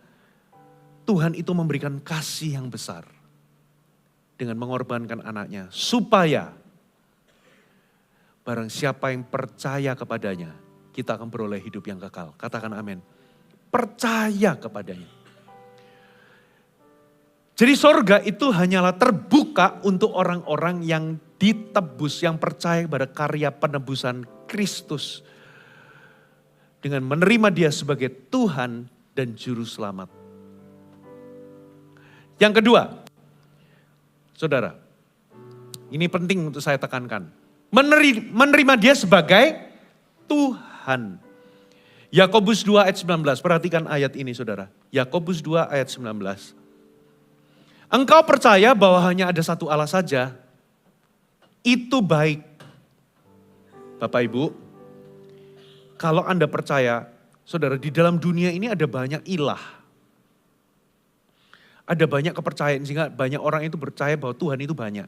Tuhan itu memberikan kasih yang besar. Dengan mengorbankan anaknya. Supaya barang siapa yang percaya kepadanya, kita akan beroleh hidup yang kekal. Katakan amin. Percaya kepadanya. Jadi sorga itu hanyalah terbuka untuk orang-orang yang ditebus, yang percaya pada karya penebusan Kristus. Dengan menerima dia sebagai Tuhan dan Juru Selamat. Yang kedua, saudara, ini penting untuk saya tekankan. Menerima dia sebagai Tuhan. Yakobus 2 ayat 19, perhatikan ayat ini saudara. Yakobus 2 ayat 19. Engkau percaya bahwa hanya ada satu Allah saja, itu baik. Bapak Ibu, kalau Anda percaya, saudara, di dalam dunia ini ada banyak ilah. Ada banyak kepercayaan sehingga banyak orang itu percaya bahwa Tuhan itu banyak.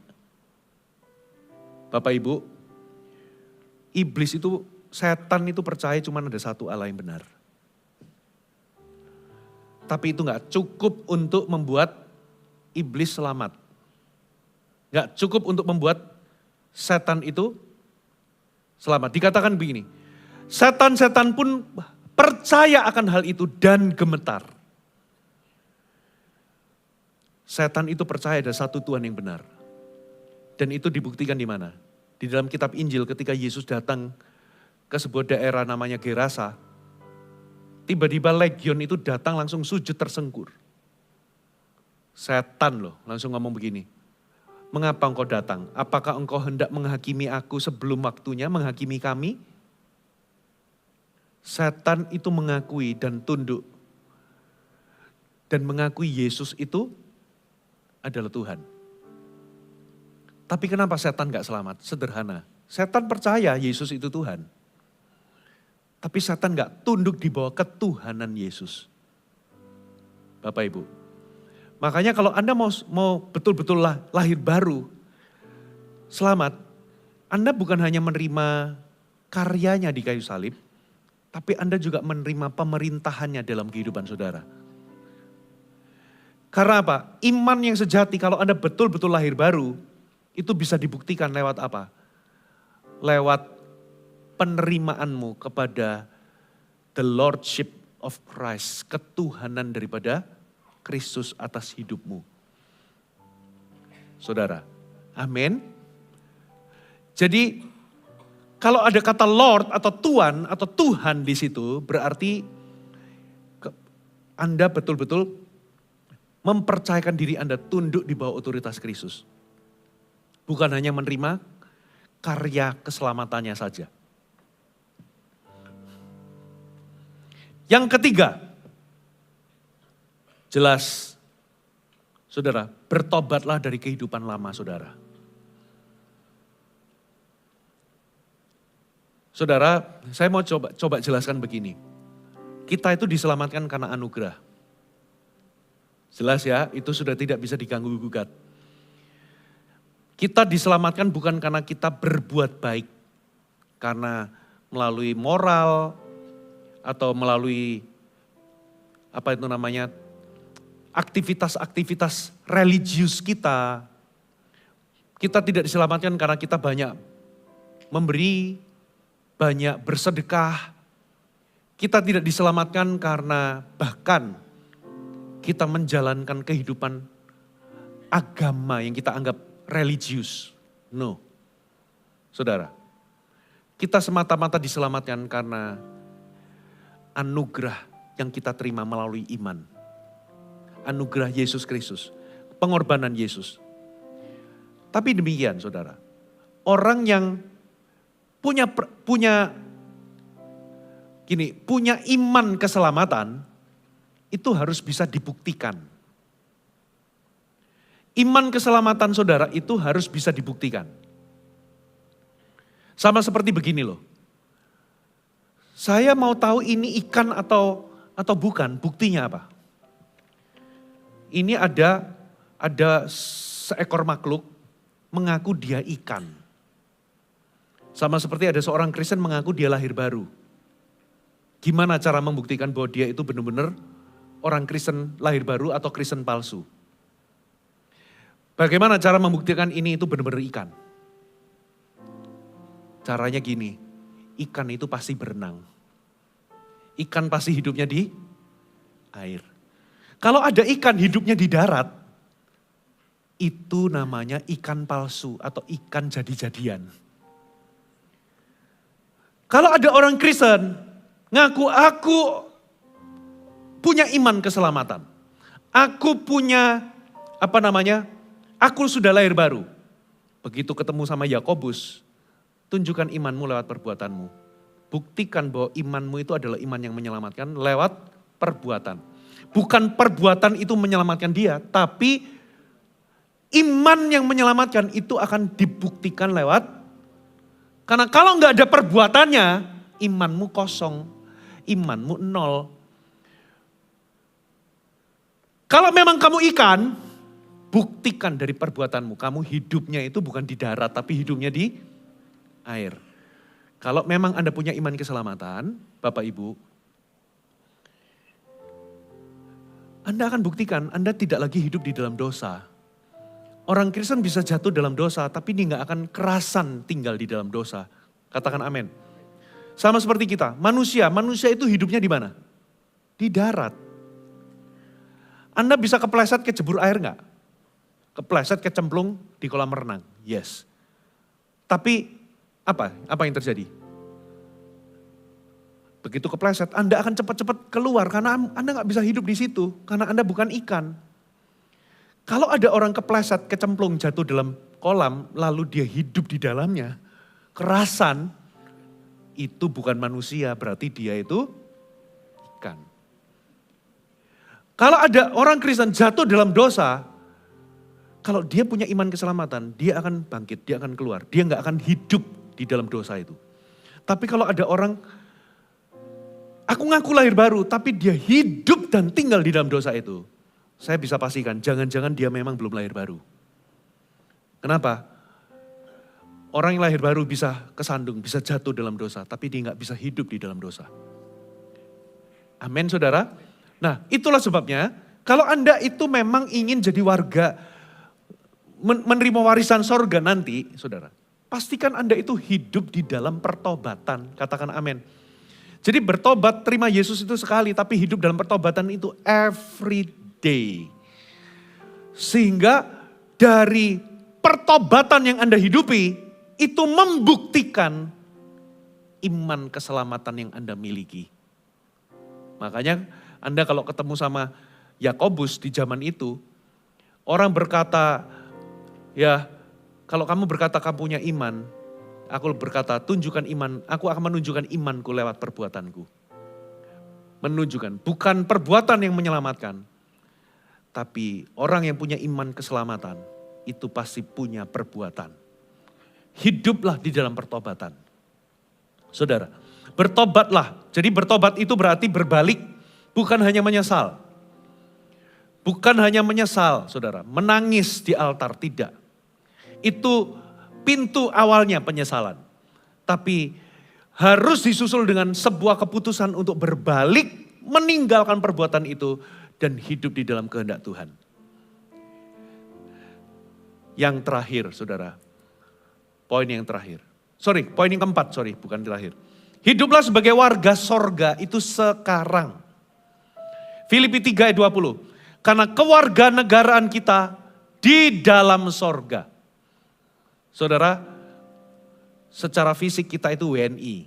Bapak Ibu, iblis itu, setan itu percaya cuma ada satu Allah yang benar. Tapi itu gak cukup untuk membuat iblis selamat. Gak cukup untuk membuat setan itu selamat. Dikatakan begini, setan-setan pun percaya akan hal itu dan gemetar. Setan itu percaya ada satu Tuhan yang benar. Dan itu dibuktikan di mana? Di dalam kitab Injil ketika Yesus datang ke sebuah daerah namanya Gerasa. Tiba-tiba legion itu datang langsung sujud tersengkur. Setan loh langsung ngomong begini. Mengapa engkau datang? Apakah engkau hendak menghakimi aku sebelum waktunya menghakimi kami? Setan itu mengakui dan tunduk. Dan mengakui Yesus itu adalah Tuhan. Tapi kenapa setan gak selamat? Sederhana. Setan percaya Yesus itu Tuhan. Tapi setan gak tunduk di bawah ketuhanan Yesus. Bapak Ibu. Makanya kalau Anda mau betul-betul lahir baru, selamat, Anda bukan hanya menerima karyanya di kayu salib, tapi Anda juga menerima pemerintahannya dalam kehidupan saudara. Karena apa? Iman yang sejati kalau Anda betul-betul lahir baru, itu bisa dibuktikan lewat apa? Lewat penerimaanmu kepada the Lordship of Christ, ketuhanan daripada Kristus atas hidupmu. Saudara, amin. Jadi kalau ada kata Lord atau Tuan atau Tuhan di situ, berarti Anda betul-betul mempercayakan diri Anda tunduk di bawah otoritas Kristus. Bukan hanya menerima karya keselamatannya saja. Yang ketiga, jelas, saudara, bertobatlah dari kehidupan lama saudara. Saudara, saya mau coba jelaskan begini. Kita itu diselamatkan karena anugerah. Jelas ya, itu sudah tidak bisa diganggu-gugat. Kita diselamatkan bukan karena kita berbuat baik. Karena melalui moral atau melalui aktivitas-aktivitas religius kita. Kita tidak diselamatkan karena kita banyak memberi, banyak bersedekah. Kita tidak diselamatkan karena bahkan kita menjalankan kehidupan agama yang kita anggap religius. No. Saudara, kita semata-mata diselamatkan karena anugerah yang kita terima melalui iman. Anugerah Yesus Kristus, pengorbanan Yesus. Tapi demikian saudara, orang yang punya iman keselamatan, itu harus bisa dibuktikan. Iman keselamatan saudara itu harus bisa dibuktikan. Sama seperti begini loh. Saya mau tahu ini ikan atau bukan, buktinya apa? Ini ada seekor makhluk mengaku dia ikan. Sama seperti ada seorang Kristen mengaku dia lahir baru. Gimana cara membuktikan bahwa dia itu benar-benar orang Kristen lahir baru atau Kristen palsu? Bagaimana cara membuktikan ini itu benar-benar ikan? Caranya gini, ikan itu pasti berenang. Ikan pasti hidupnya di air. Kalau ada ikan hidupnya di darat, itu namanya ikan palsu atau ikan jadi-jadian. Kalau ada orang Kristen ngaku aku punya iman keselamatan. Aku punya aku sudah lahir baru. Begitu ketemu sama Yakobus, tunjukkan imanmu lewat perbuatanmu. Buktikan bahwa imanmu itu adalah iman yang menyelamatkan lewat perbuatan. Bukan perbuatan itu menyelamatkan dia, tapi iman yang menyelamatkan itu akan dibuktikan lewat. Karena kalau nggak ada perbuatannya, imanmu kosong, imanmu nol. Kalau memang kamu ikan, buktikan dari perbuatanmu. Kamu hidupnya itu bukan di darat, tapi hidupnya di air. Kalau memang Anda punya iman keselamatan, Bapak Ibu, Anda akan buktikan Anda tidak lagi hidup di dalam dosa. Orang Kristen bisa jatuh dalam dosa, tapi dia nggak akan kerasan tinggal di dalam dosa. Katakan amin. Sama seperti kita, manusia itu hidupnya di mana? Di darat. Anda bisa kepleset kejebur air nggak? Kepleset kecemplung di kolam renang, yes. Tapi apa yang terjadi? Begitu kepleset, Anda akan cepat-cepat keluar karena Anda nggak bisa hidup di situ, karena Anda bukan ikan. Kalau ada orang kepleset, kecemplung, jatuh dalam kolam, lalu dia hidup di dalamnya, kerasan, itu bukan manusia, berarti dia itu ikan. Kalau ada orang Kristen jatuh dalam dosa, kalau dia punya iman keselamatan, dia akan bangkit, dia akan keluar. Dia nggak akan hidup di dalam dosa itu. Tapi kalau ada orang, aku ngaku lahir baru, tapi dia hidup dan tinggal di dalam dosa itu. Saya bisa pastikan, jangan-jangan dia memang belum lahir baru. Kenapa? Orang yang lahir baru bisa kesandung, bisa jatuh dalam dosa, tapi dia nggak bisa hidup di dalam dosa. Amin saudara. Nah itulah sebabnya, kalau Anda itu memang ingin jadi warga, menerima warisan sorga nanti, saudara. Pastikan Anda itu hidup di dalam pertobatan, katakan amin. Jadi bertobat, terima Yesus itu sekali, tapi hidup dalam pertobatan itu every day. Sehingga dari pertobatan yang Anda hidupi, itu membuktikan iman keselamatan yang Anda miliki. Makanya Anda kalau ketemu sama Yakobus di zaman itu, orang berkata, ya kalau kamu berkata kamu punya iman, aku berkata tunjukkan iman, aku akan menunjukkan imanku lewat perbuatanku. Menunjukkan, bukan perbuatan yang menyelamatkan. Tapi orang yang punya iman keselamatan, itu pasti punya perbuatan. Hiduplah di dalam pertobatan. Saudara, bertobatlah. Jadi bertobat itu berarti berbalik, bukan hanya menyesal. Bukan hanya menyesal, saudara, menangis di altar, tidak. Itu pintu awalnya penyesalan. Tapi harus disusul dengan sebuah keputusan untuk berbalik, meninggalkan perbuatan itu, dan hidup di dalam kehendak Tuhan. Yang terakhir, saudara. Poin yang terakhir. Poin yang keempat, bukan terakhir. Hiduplah sebagai warga sorga itu sekarang. Filipi 3 ayat 20. Karena kewarganegaraan kita di dalam sorga. Saudara, secara fisik kita itu WNI.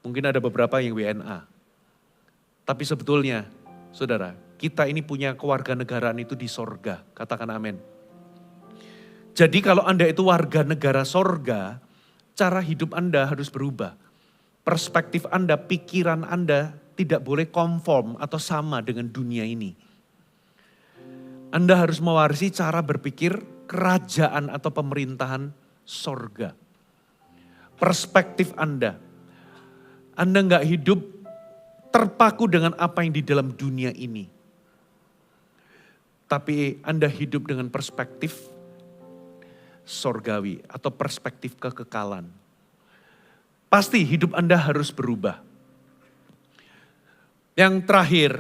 Mungkin ada beberapa yang WNA. Tapi sebetulnya, saudara, kita ini punya kewarganegaraan itu di sorga. Katakan amin. Jadi kalau Anda itu warga negara sorga, cara hidup Anda harus berubah. Perspektif Anda, pikiran Anda tidak boleh konform atau sama dengan dunia ini. Anda harus mewarisi cara berpikir kerajaan atau pemerintahan sorga. Perspektif Anda nggak hidup terpaku dengan apa yang di dalam dunia ini. Tapi Anda hidup dengan perspektif sorgawi atau perspektif kekekalan. Pasti hidup Anda harus berubah. Yang terakhir,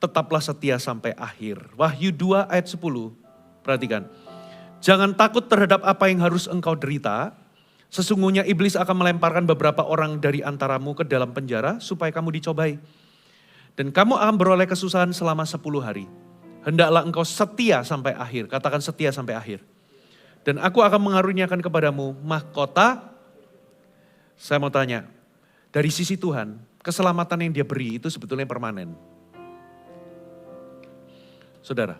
tetaplah setia sampai akhir. Wahyu 2 ayat 10, perhatikan. Jangan takut terhadap apa yang harus engkau derita. Sesungguhnya iblis akan melemparkan beberapa orang dari antaramu ke dalam penjara supaya kamu dicobai. Dan kamu akan beroleh kesusahan selama 10 hari. Hendaklah engkau setia sampai akhir. Katakan setia sampai akhir. Dan aku akan mengaruniakan kepadamu mahkota. Saya mau tanya, dari sisi Tuhan, keselamatan yang dia beri itu sebetulnya permanen. Saudara,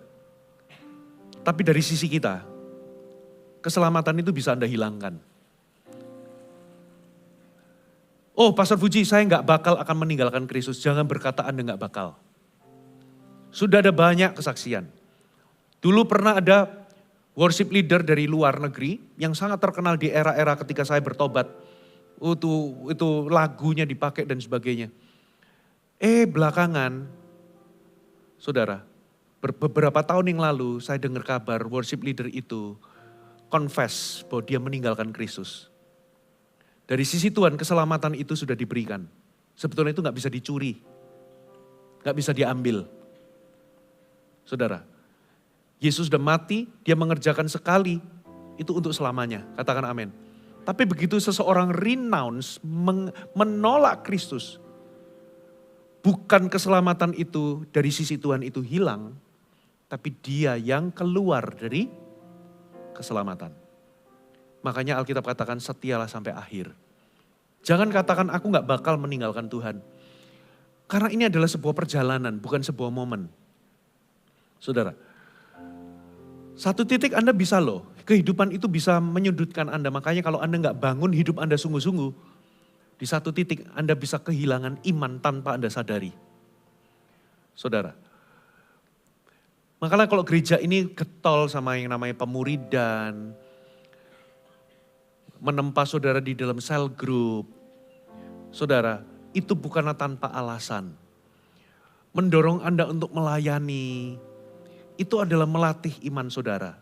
tapi dari sisi kita, keselamatan itu bisa Anda hilangkan. Oh Pastor Fuji, saya nggak bakal akan meninggalkan Kristus. Jangan berkata Anda nggak bakal. Sudah ada banyak kesaksian. Dulu pernah ada worship leader dari luar negeri yang sangat terkenal di era-era ketika saya bertobat. Itu lagunya dipakai dan sebagainya. Belakangan, saudara, beberapa tahun yang lalu saya dengar kabar worship leader itu confess bahwa dia meninggalkan Kristus. Dari sisi Tuhan keselamatan itu sudah diberikan. Sebetulnya itu gak bisa dicuri. Gak bisa diambil. Saudara, Yesus sudah mati, dia mengerjakan sekali. Itu untuk selamanya, katakan amin. Tapi begitu seseorang renounce, menolak Kristus. Bukan keselamatan itu dari sisi Tuhan itu hilang. Tapi dia yang keluar dari keselamatan. Makanya Alkitab katakan setialah sampai akhir. Jangan katakan aku gak bakal meninggalkan Tuhan. Karena ini adalah sebuah perjalanan, bukan sebuah momen. Saudara, satu titik Anda bisa loh, kehidupan itu bisa menyudutkan Anda. Makanya kalau Anda gak bangun hidup Anda sungguh-sungguh, di satu titik Anda bisa kehilangan iman tanpa Anda sadari. Saudara, makanya kalau gereja ini getol sama yang namanya pemuridan, menempa saudara di dalam sel group. Saudara, itu bukanlah tanpa alasan. Mendorong Anda untuk melayani, itu adalah melatih iman saudara.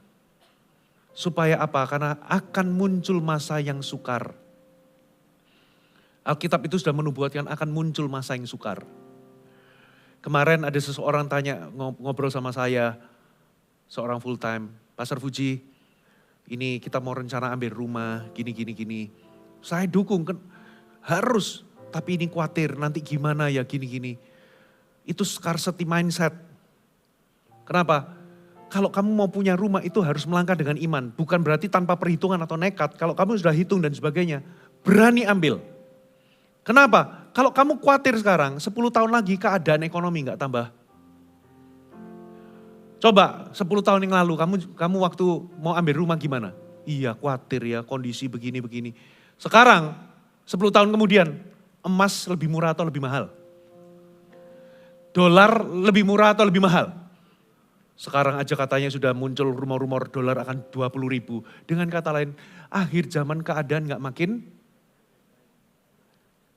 Supaya apa? Karena akan muncul masa yang sukar. Alkitab itu sudah menubuatkan akan muncul masa yang sukar. Kemarin ada seseorang tanya, ngobrol sama saya, seorang full time, Pastor Fuji, ini kita mau rencana ambil rumah, gini. Saya dukung, kan harus, tapi ini khawatir nanti gimana ya gini. Itu scarcity mindset. Kenapa? Kalau kamu mau punya rumah itu harus melangkah dengan iman. Bukan berarti tanpa perhitungan atau nekat. Kalau kamu sudah hitung dan sebagainya, berani ambil. Kenapa? Kalau kamu khawatir sekarang, 10 tahun lagi keadaan ekonomi gak tambah. Coba 10 tahun yang lalu kamu waktu mau ambil rumah gimana? Iya khawatir ya kondisi begini. Sekarang 10 tahun kemudian emas lebih murah atau lebih mahal? Dolar lebih murah atau lebih mahal? Sekarang aja katanya sudah muncul rumor-rumor dolar akan 20.000. Dengan kata lain, akhir zaman keadaan gak makin.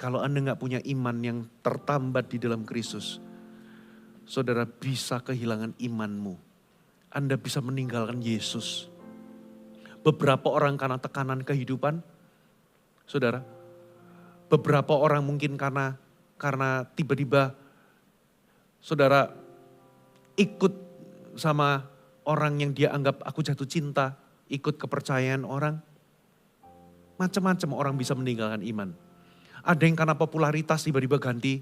Kalau Anda gak punya iman yang tertambat di dalam Kristus, saudara bisa kehilangan imanmu. Anda bisa meninggalkan Yesus. Beberapa orang karena tekanan kehidupan, saudara. Beberapa orang mungkin karena tiba-tiba saudara ikut sama orang yang dia anggap aku jatuh cinta, ikut kepercayaan orang. Macam-macam orang bisa meninggalkan iman. Ada yang karena popularitas tiba-tiba ganti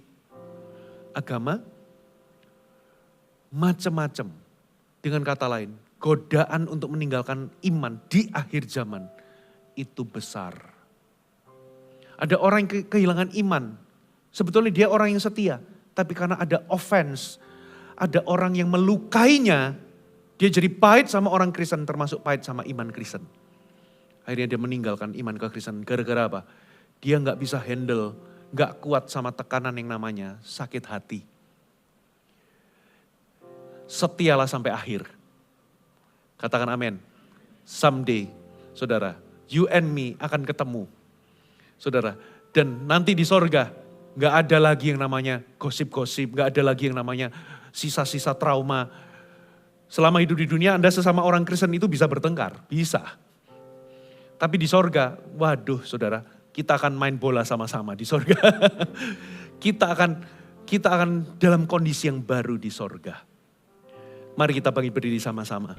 agama. Macam-macam. Dengan kata lain, godaan untuk meninggalkan iman di akhir zaman itu besar. Ada orang yang kehilangan iman. Sebetulnya dia orang yang setia. Tapi karena ada offense, ada orang yang melukainya, dia jadi pahit sama orang Kristen termasuk pahit sama iman Kristen. Akhirnya dia meninggalkan iman kekristenan. Gara-gara apa? Dia nggak bisa handle, nggak kuat sama tekanan yang namanya sakit hati. Setialah sampai akhir. Katakan amin. Someday, saudara, you and me akan ketemu. Saudara, dan nanti di sorga gak ada lagi yang namanya gosip-gosip, gak ada lagi yang namanya sisa-sisa trauma. Selama hidup di dunia Anda sesama orang Kristen itu bisa bertengkar, bisa. Tapi di sorga, waduh saudara, kita akan main bola sama-sama di sorga. kita akan dalam kondisi yang baru di sorga. Mari kita bangkit berdiri sama-sama.